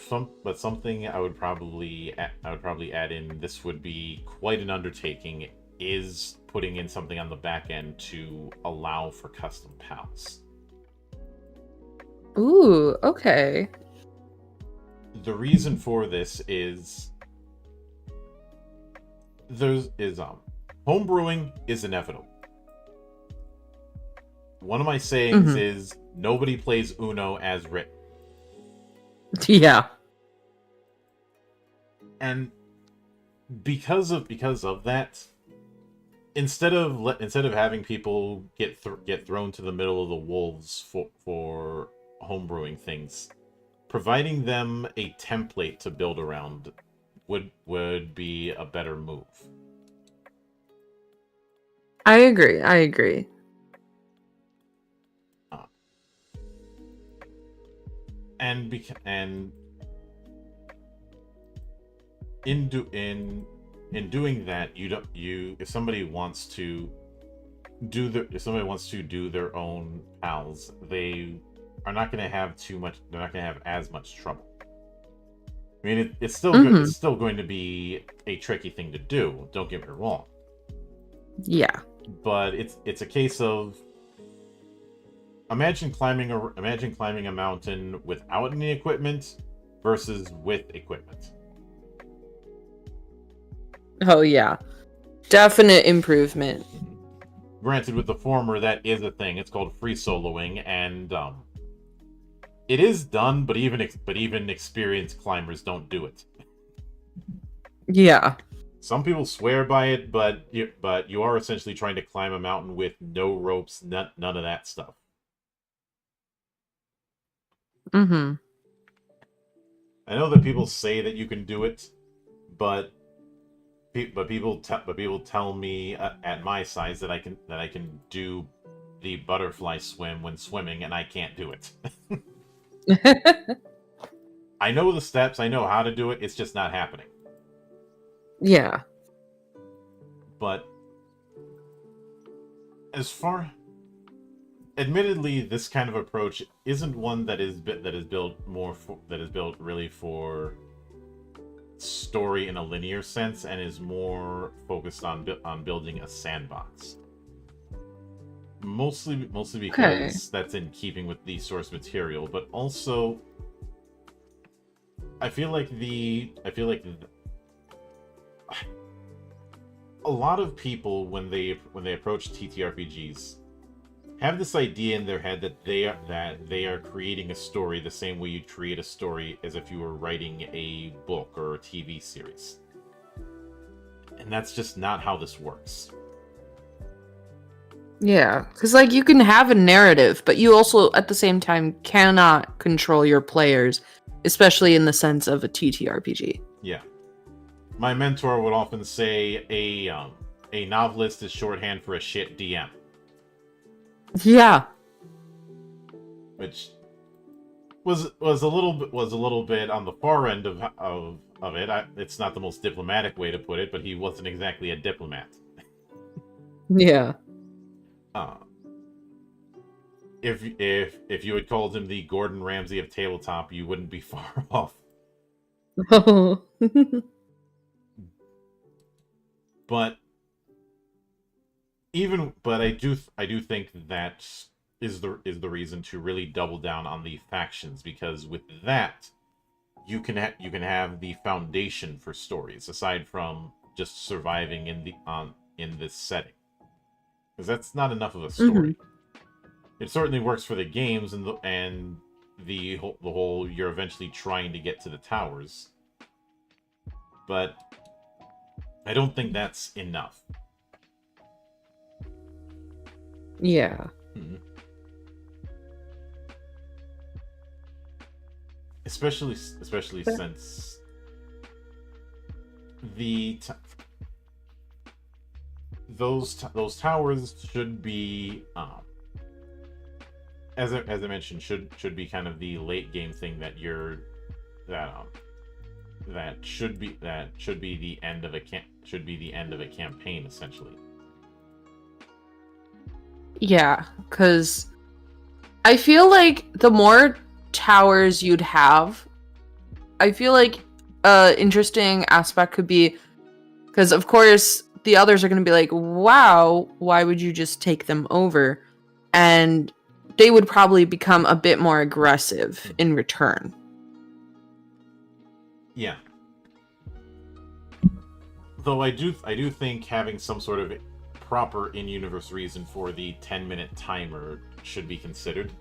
something I would probably add in. This would be quite an undertaking. Is putting in something on the back end to allow for custom pals. Ooh, okay. The reason for this is homebrewing is inevitable. One of my sayings is nobody plays Uno as written. Yeah. And because of that, instead of having people get thrown to the middle of the wolves for homebrewing things, providing them a template to build around would be a better move. I agree. And in doing that, if somebody wants to do their own pals, they are not going to have they're not going to have as much trouble. I mean, it's still it's still going to be a tricky thing to do, don't get me wrong. Yeah. But it's a case of imagine climbing a mountain without any equipment versus with equipment. Oh yeah. Definite improvement. Granted, with the former, that is a thing. It's called free soloing, and it is done, but even experienced climbers don't do it. Yeah. Some people swear by it, but you are essentially trying to climb a mountain with no ropes, none of that stuff. I know that people say that you can do it, but people tell me at my size that I can do the butterfly swim when swimming, and I can't do it. I know the steps, I know how to do it. It's just not happening. Yeah. But admittedly, this kind of approach isn't one that is built really for story in a linear sense, and is more focused on building a sandbox. Mostly because that's in keeping with the source material, but also I feel like a lot of people when they approach TTRPGs have this idea in their head that they are creating a story the same way you'd create a story as if you were writing a book or a TV series. And that's just not how this works. Yeah, because like you can have a narrative, but you also at the same time cannot control your players, especially in the sense of a TTRPG. Yeah. My mentor would often say a novelist is shorthand for a shit DM. Yeah. Which was a little bit on the far end of it. It's not the most diplomatic way to put it, but he wasn't exactly a diplomat. Yeah. If you had called him the Gordon Ramsay of tabletop, you wouldn't be far off. Oh. But I do think that is the reason to really double down on the factions, because with that you can have the foundation for stories aside from just surviving in this setting, because that's not enough of a story. It certainly works for the games and the whole you're eventually trying to get to the towers, but I don't think that's enough. Yeah. especially since those towers should be as I mentioned should be kind of the late game thing that should be the end of a campaign essentially. Yeah, because I feel like the more towers you'd have, I feel like interesting aspect could be, because of course the others are going to be like, wow, why would you just take them over? And they would probably become a bit more aggressive in return. Yeah. Though I do think having some sort of proper in-universe reason for the 10-minute timer should be considered.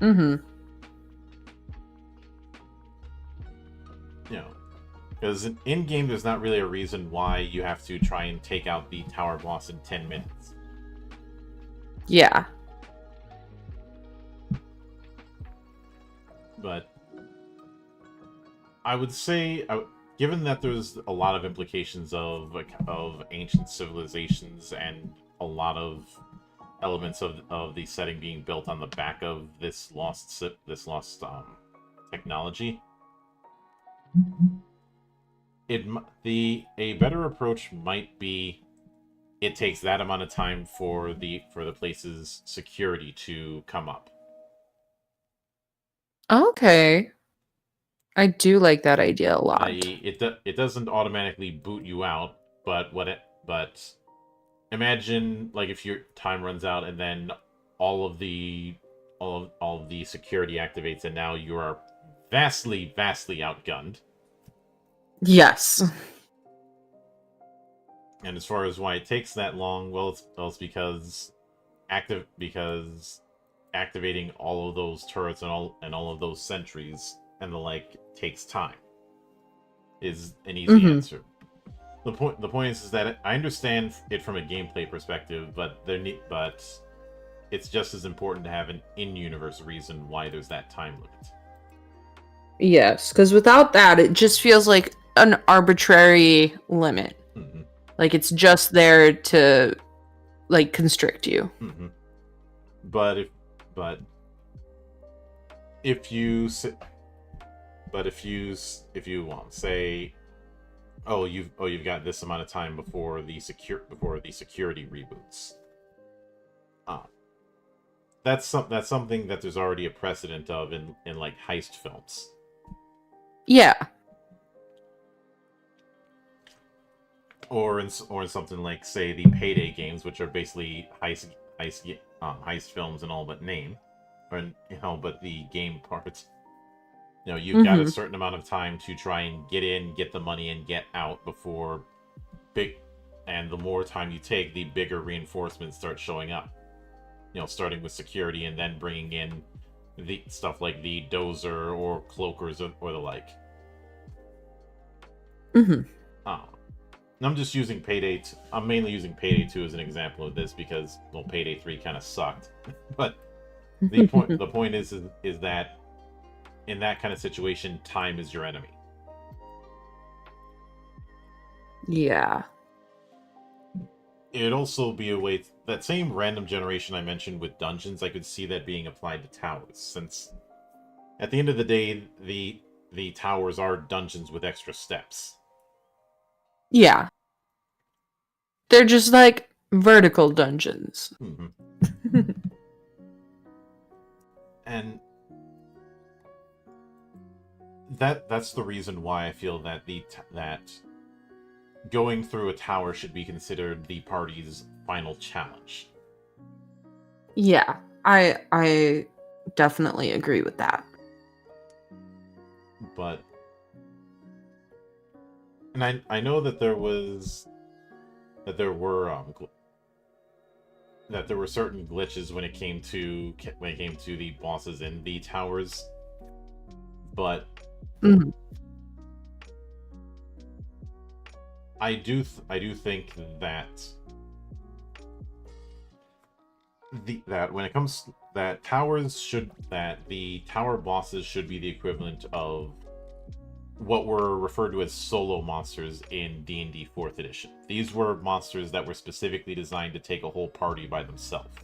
Mm-hmm. You know, because in-game there's not really a reason why you have to try and take out the tower boss in 10 minutes. Yeah. But I would say, given that there's a lot of implications of ancient civilizations and a lot of elements of the setting being built on the back of this lost technology, a better approach might be it takes that amount of time for the place's security to come up. Okay. I do like that idea a lot. It doesn't automatically boot you out, but imagine like if your time runs out and then all of the security activates and now you are vastly outgunned. Yes. And as far as why it takes that long, well, it's because activating all of those turrets and all of those sentries and the like takes time. Is an easy answer. The point is that I understand it from a gameplay perspective, but it's just as important to have an in-universe reason why there's that time limit. Yes, because without that, it just feels like an arbitrary limit. Mm-hmm. Like it's just there to like constrict you. Mm-hmm. But if you say, oh, you've got this amount of time before the security reboots. That's something that there's already a precedent of in like heist films. Yeah. Or in something like, say, the Payday games, which are basically heist films in all but name, or but the game parts. You've got a certain amount of time to try and get in, get the money, and get out before and the more time you take, the bigger reinforcements start showing up. Starting with security and then bringing in the stuff like the dozer or cloakers or the like. I'm just using Payday. I'm mainly using Payday 2 as an example of this because, well, Payday 3 kind of sucked. But the point is that in that kind of situation, time is your enemy. Yeah. It'd also be a way that same random generation I mentioned with dungeons. I could see that being applied to towers, since at the end of the day, the towers are dungeons with extra steps. Yeah. They're just like vertical dungeons. And that's the reason why I feel that that going through a tower should be considered the party's final challenge. Yeah, I definitely agree with that. But and I know that there were certain glitches when it came to the bosses in the towers, but I do think that that when it comes that the tower bosses should be the equivalent of what were referred to as solo monsters in D&D 4th edition. These were monsters that were specifically designed to take a whole party by themselves.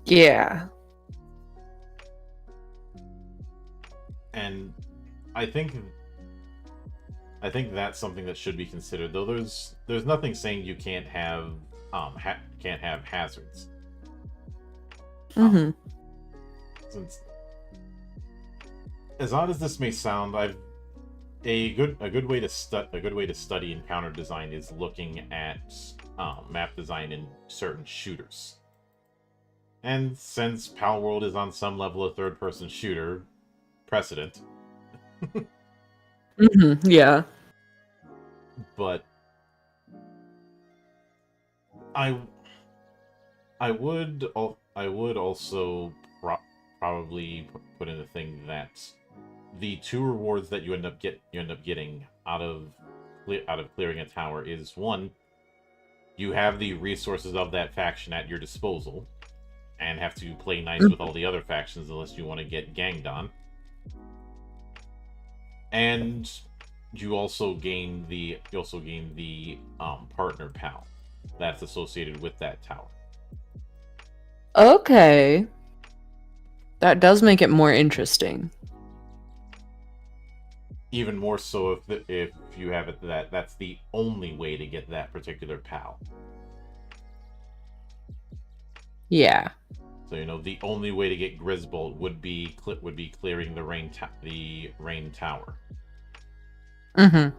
Yeah. And I think that's something that should be considered. Though there's nothing saying you can't have hazards. Mm-hmm. Since, as odd as this may sound, a good way to study encounter design is looking at map design in certain shooters. And since Palworld is on some level a third-person shooter precedent, Mm-hmm. Yeah. but I would also probably put in the thing that the 2 rewards that you end up getting out of clearing a tower is, one, you have the resources of that faction at your disposal and have to play nice with all the other factions unless you want to get ganged on. And you also gain the partner pal that's associated with that tower. Okay. That does make it more interesting. Even more so if you have it that's the only way to get that particular pal. Yeah. So the only way to get Grisbolt would be clearing the rain tower. Mm-hmm.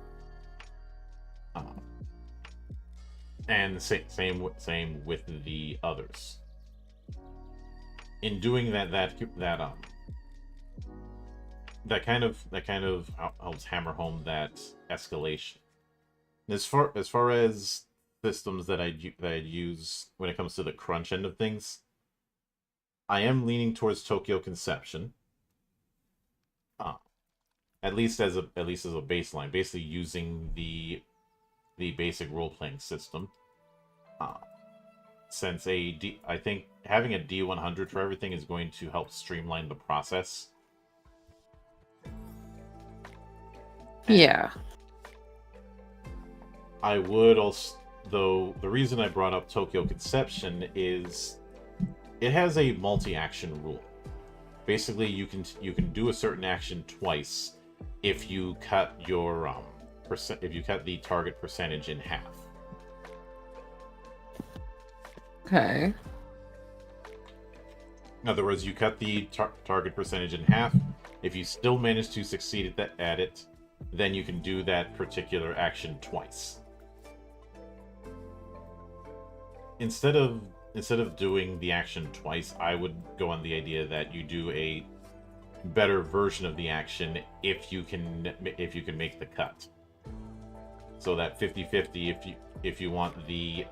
And same with the others. In doing that kind of helps hammer home that escalation. As far as systems that I'd use when it comes to the crunch end of things, I am leaning towards Tokyo Conception. At least as a baseline, basically using the basic role-playing system. Since I think having a D100 for everything is going to help streamline the process. Yeah. I would also, though, the reason I brought up Tokyo Conception is it has a multi-action rule. Basically, you can do a certain action twice if you cut your if you cut the target percentage in half. Okay. In other words, you cut the target percentage in half. If you still manage to succeed at it, then you can do that particular action twice. Instead of doing the action twice, I would go on the idea that you do a better version of the action if you can make the cut. So that 50-50, if you want the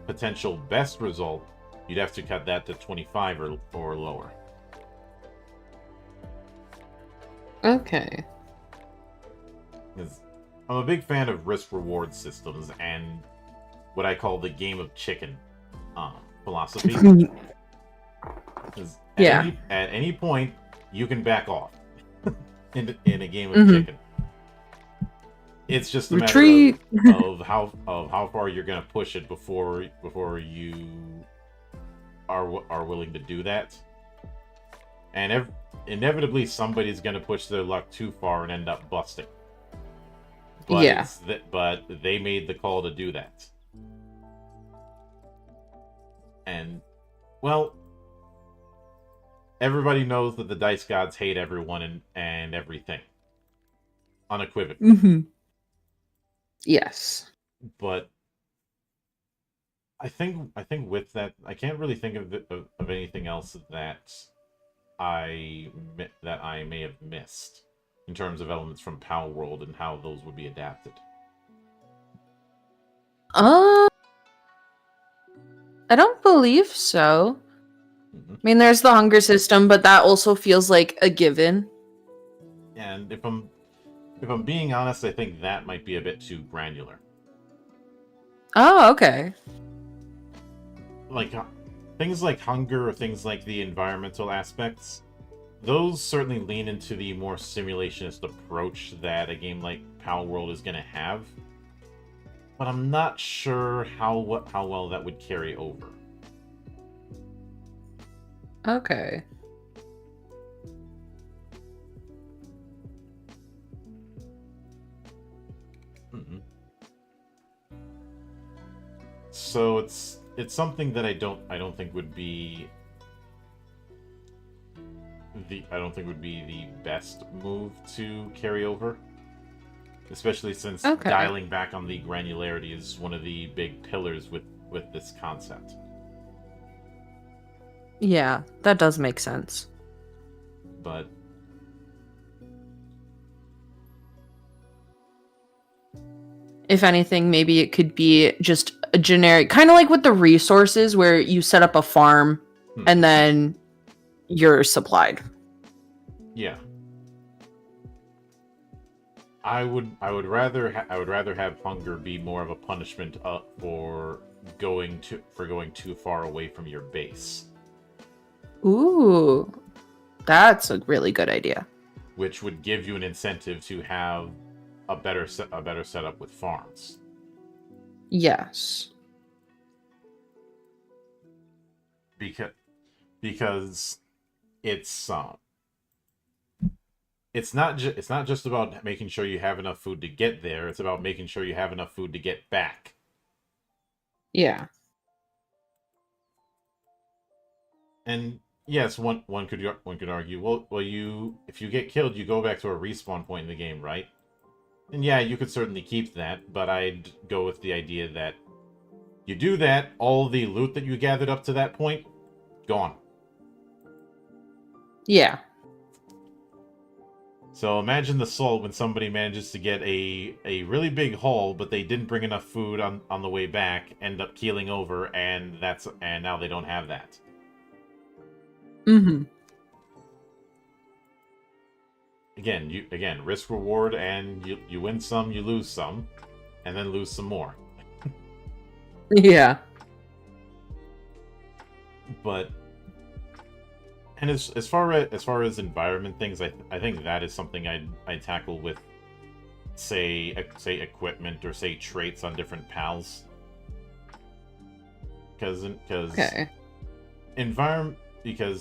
potential best result, you'd have to cut that to 25 or lower. Okay. Because I'm a big fan of risk-reward systems and what I call the game of chicken philosophy. Yeah. At any point, you can back off in a game of chicken. It's just a matter of how far you're going to push it before you are willing to do that. And inevitably, somebody's going to push their luck too far and end up busting. But but they made the call to do that. And, well, everybody knows that the dice gods hate everyone and everything. Unequivocally. Mm-hmm. Yes. But I think with that, I can't really think of anything else that I may have missed in terms of elements from Palworld and how those would be adapted. I don't believe so. Mm-hmm. I mean, there's the hunger system, but that also feels like a given. And if I'm being honest, I think that might be a bit too granular. Oh, okay. Like, things like hunger or things like the environmental aspects, those certainly lean into the more simulationist approach that a game like Palworld is going to have. But I'm not sure how well that would carry over. Okay. So it's something that I don't think would be the best move to carry over, especially since dialing back on the granularity is one of the big pillars with this concept. Yeah, that does make sense. But if anything, maybe it could be just a generic, kind of like with the resources where you set up a farm and then you're supplied. Yeah. I would rather have hunger be more of a punishment for going too far away from your base. Ooh, that's a really good idea. Which would give you an incentive to have a better setup with farms. Yes. Because it's not just about making sure you have enough food to get there. It's about making sure you have enough food to get back. Yeah. And yes, one could argue, well, if you get killed, you go back to a respawn point in the game, right? And yeah, you could certainly keep that, but I'd go with the idea that you do that, all the loot that you gathered up to that point, gone. Yeah. So imagine the soul when somebody manages to get a really big haul, but they didn't bring enough food on the way back, end up keeling over, and now they don't have that. Mm-hmm. Again, risk reward, and you win some, you lose some, and then lose some more. Yeah. But and as far as environment things, I think that is something I'd tackle with say equipment or say traits on different pals. Because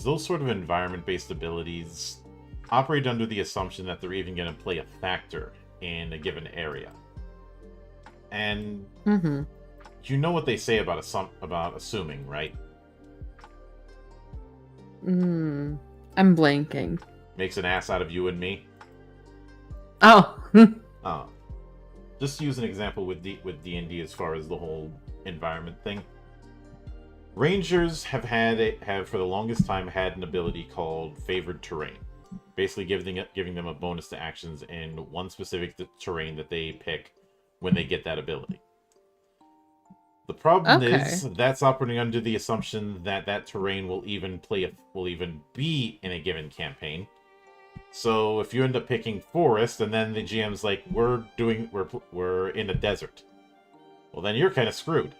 those sort of environment-based abilities operate under the assumption that they're even going to play a factor in a given area. And you know what they say about assuming, right? I'm blanking. Makes an ass out of you and me. Oh. Just to use an example with D&D as far as the whole environment thing. Rangers have for the longest time had an ability called Favored Terrain. Basically giving them a bonus to actions in one specific terrain that they pick when they get that ability. The problem is that's operating under the assumption that that terrain will even be in a given campaign. So if you end up picking forest and then the GM's like, we're in a desert, well then you're kind of screwed.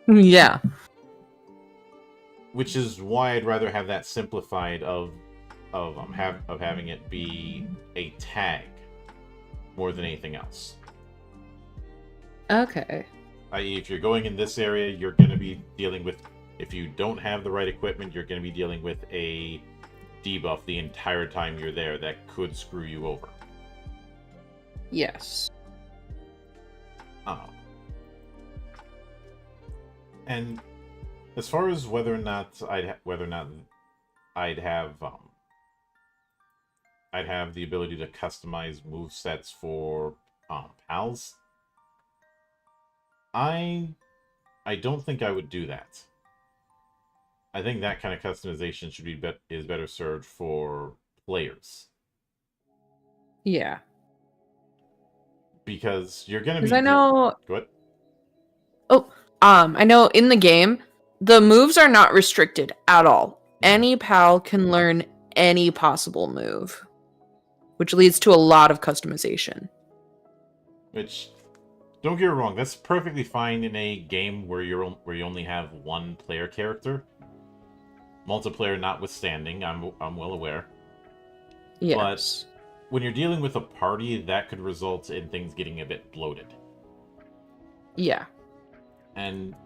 Yeah. Which is why I'd rather have that simplified of having it be a tag more than anything else. Okay. I.e., if you're going in this area, you're going to be dealing with, if you don't have the right equipment, you're going to be dealing with a debuff the entire time you're there that could screw you over. Yes. And as far as whether or not I'd have the ability to customize movesets for pals, I don't think I would do that. I think that kind of customization is better served for players. Yeah. Because you're gonna be. Because I know. What? Oh, I know in the game the moves are not restricted at all. Any pal can learn any possible move, which leads to a lot of customization. Which don't get me wrong. That's perfectly fine in a game where you only have one player character. Multiplayer notwithstanding, I'm well aware. But Yes. when you're dealing with a party, that could result in things getting a bit bloated. Yeah. And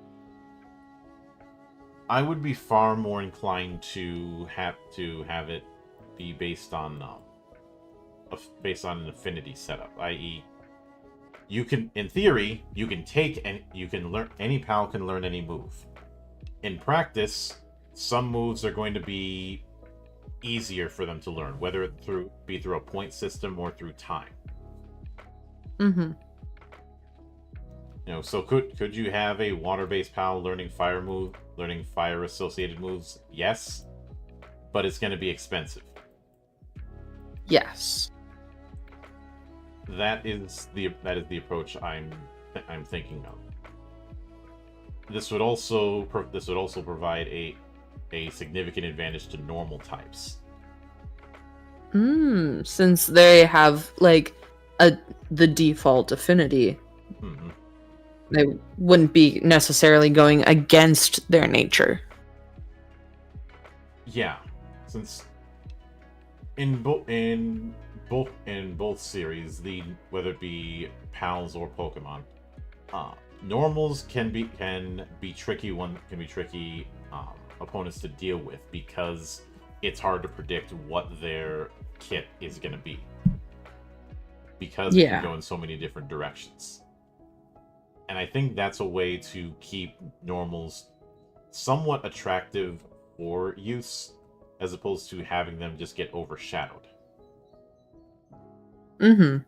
I would be far more inclined to have it be based on an affinity setup, i.e., you can, in theory, you can take and you can learn, any pal can learn any move. In practice, some moves are going to be easier for them to learn, whether it be through a point system or through time. Mm-hmm. So could you have a water-based pal learning fire associated moves? Yes, but it's going to be expensive. Yes. That is the approach I'm thinking of. This would also provide a significant advantage to normal types. Since they have like the default affinity, Mm-hmm. they wouldn't be necessarily going against their nature. Yeah, since in both series, whether it be pals or Pokemon, normals can be tricky opponents to deal with, because it's hard to predict what their kit is going to be, because it can go in so many different directions. And I think that's a way to keep normals somewhat attractive for use, as opposed to having them just get overshadowed. Mm-hmm.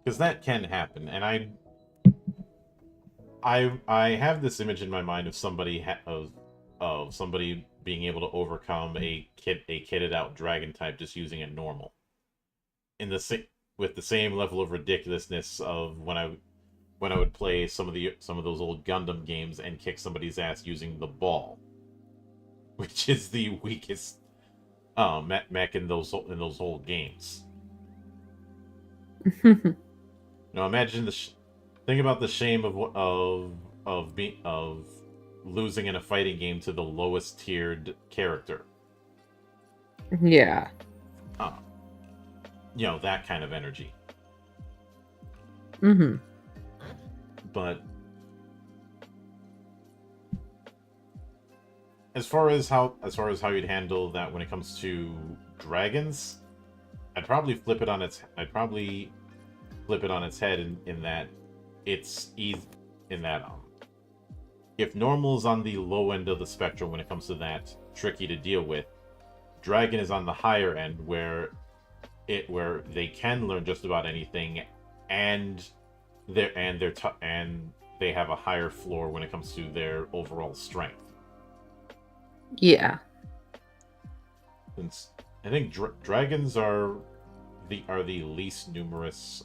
Because that can happen, and I have this image in my mind of somebody of somebody being able to overcome a kitted out dragon type just using a normal, with the same level of ridiculousness of when I would play some of those old Gundam games and kick somebody's ass using the ball, which is the weakest mech in those old games. Imagine think about the shame of losing in a fighting game to the lowest tiered character. Yeah. That kind of energy. Mm-hmm. But as far as how you'd handle that when it comes to dragons, I'd probably flip it on its head in that it's easy in that if normal's on the low end of the spectrum when it comes to that, tricky to deal with, dragon is on the higher end where they can learn just about anything, and they have a higher floor when it comes to their overall strength. Yeah. Since I think dragons are the least numerous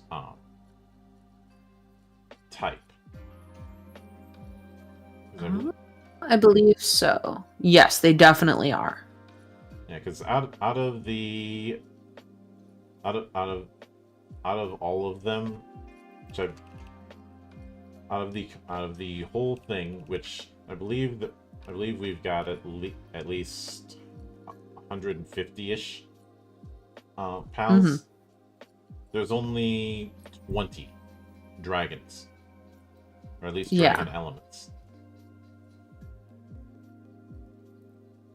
type. I believe so. Yes, they definitely are. Yeah, because out of all of them, out of the whole thing, which I believe we've got at least 150-ish pals. Mm-hmm. There's only 20 dragons, or at least dragon elements,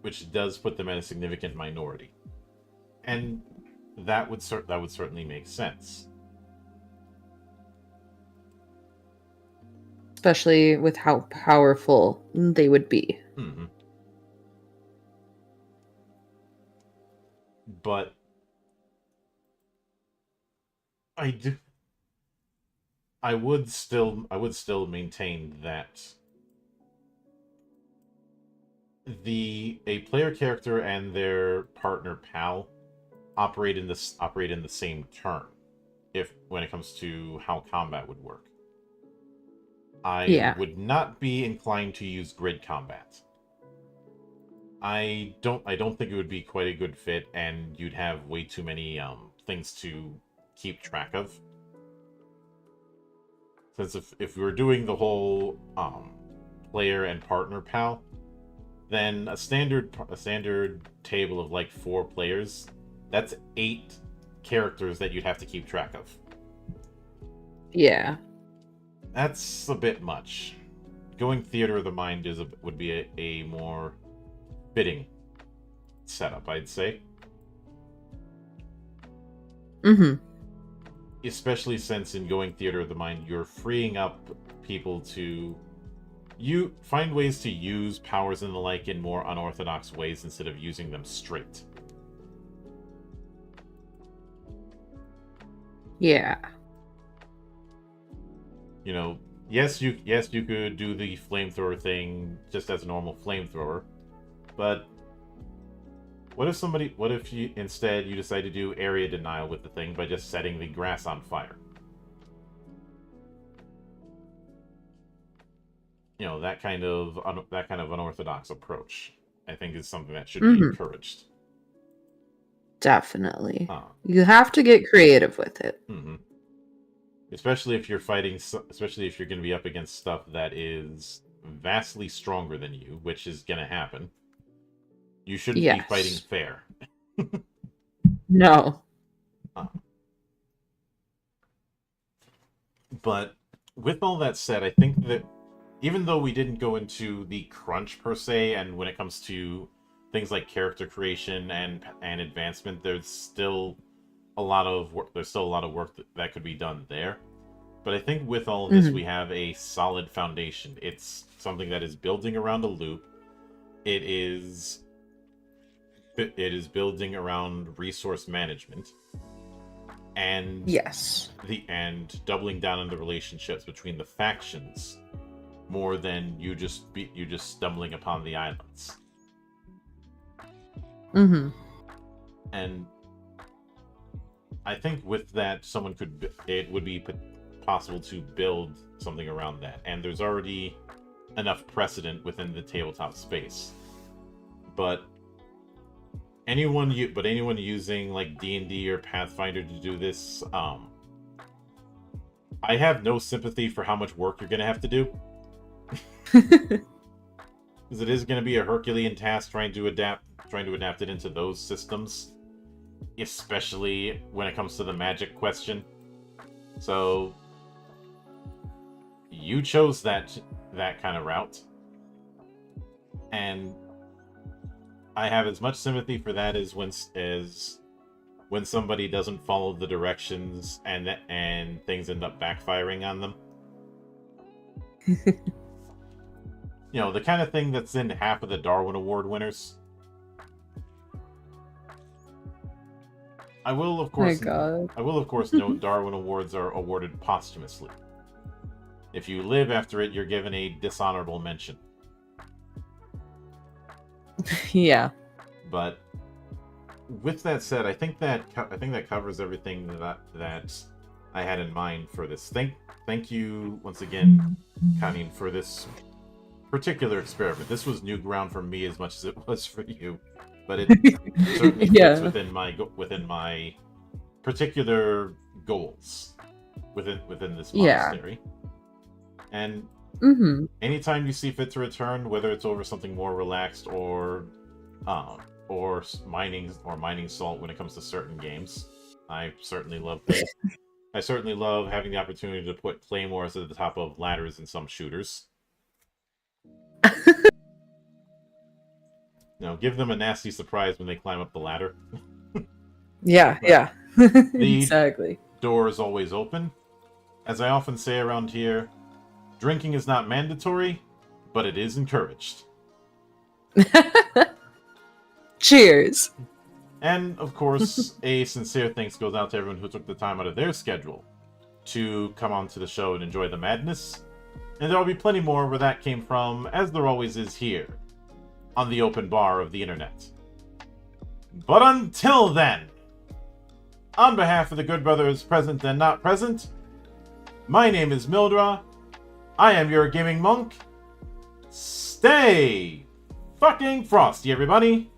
which does put them at a significant minority, and that would certainly make sense, especially with how powerful they would be. Mm-hmm. But I would still maintain that a player character and their partner pal operate in the same turn, when it comes to how combat would work. I would not be inclined to use grid combat. I don't think it would be quite a good fit, and you'd have way too many things to keep track of. since if we were doing the whole player and partner pal, then a standard table of like 4 players, that's 8 characters that you'd have to keep track of. Yeah. That's a bit much. Going Theater of the Mind would be a more fitting setup, I'd say. Mm-hmm. Especially since in Going Theater of the Mind, you're freeing up people to find ways to use powers and the like in more unorthodox ways instead of using them straight. Yeah. You know, yes, you could do the flamethrower thing just as a normal flamethrower, but what if you instead decide to do area denial with the thing by just setting the grass on fire? You know, that kind of unorthodox approach, I think, is something that should be encouraged. Definitely. You have to get creative with it. Mm-hmm. Especially if you're going to be up against stuff that is vastly stronger than you, which is going to happen. You shouldn't be fighting fair. No. But with all that said, I think that even though we didn't go into the crunch per se, and when it comes to things like character creation and advancement, there's still a lot of work. There's still a lot of work that could be done there. But I think with all of this, we have a solid foundation. It's something that is building around a loop. It is building around resource management, and and doubling down on the relationships between the factions more than you just stumbling upon the islands. Mm-hmm. And I think with that, it would be possible to build something around that, and there's already enough precedent within the tabletop space. But anyone using like D&D or Pathfinder to do this, I have no sympathy for how much work you're going to have to do. Because it is going to be a Herculean task trying to adapt it into those systems, especially when it comes to the magic question. So you chose that kind of route, and I have as much sympathy for that as when somebody doesn't follow the directions and things end up backfiring on them. You know, the kind of thing that's in half of the Darwin Award winners. I will of course note Darwin Awards are awarded posthumously. If you live after it, you're given a dishonorable mention. Yeah. But with that said, I think that covers everything that I had in mind for this. Thank you once again, Connie, for this particular experiment. This was new ground for me as much as it was for you, but it certainly fits within my particular goals within this monastery. And anytime you see fit to return, whether it's over something more relaxed or mining salt when it comes to certain games, I certainly love this. I certainly love having the opportunity to put claymores at the top of ladders in some shooters. Give them a nasty surprise when they climb up the ladder. Yeah. Exactly. The door is always open. As I often say around here, drinking is not mandatory, but it is encouraged. Cheers. And, of course, a sincere thanks goes out to everyone who took the time out of their schedule to come onto the show and enjoy the madness. And there will be plenty more where that came from, as there always is here, on the open bar of the internet. But until then, on behalf of the good brothers present and not present, my name is Mildra. I am your gaming monk. Stay fucking frosty, everybody.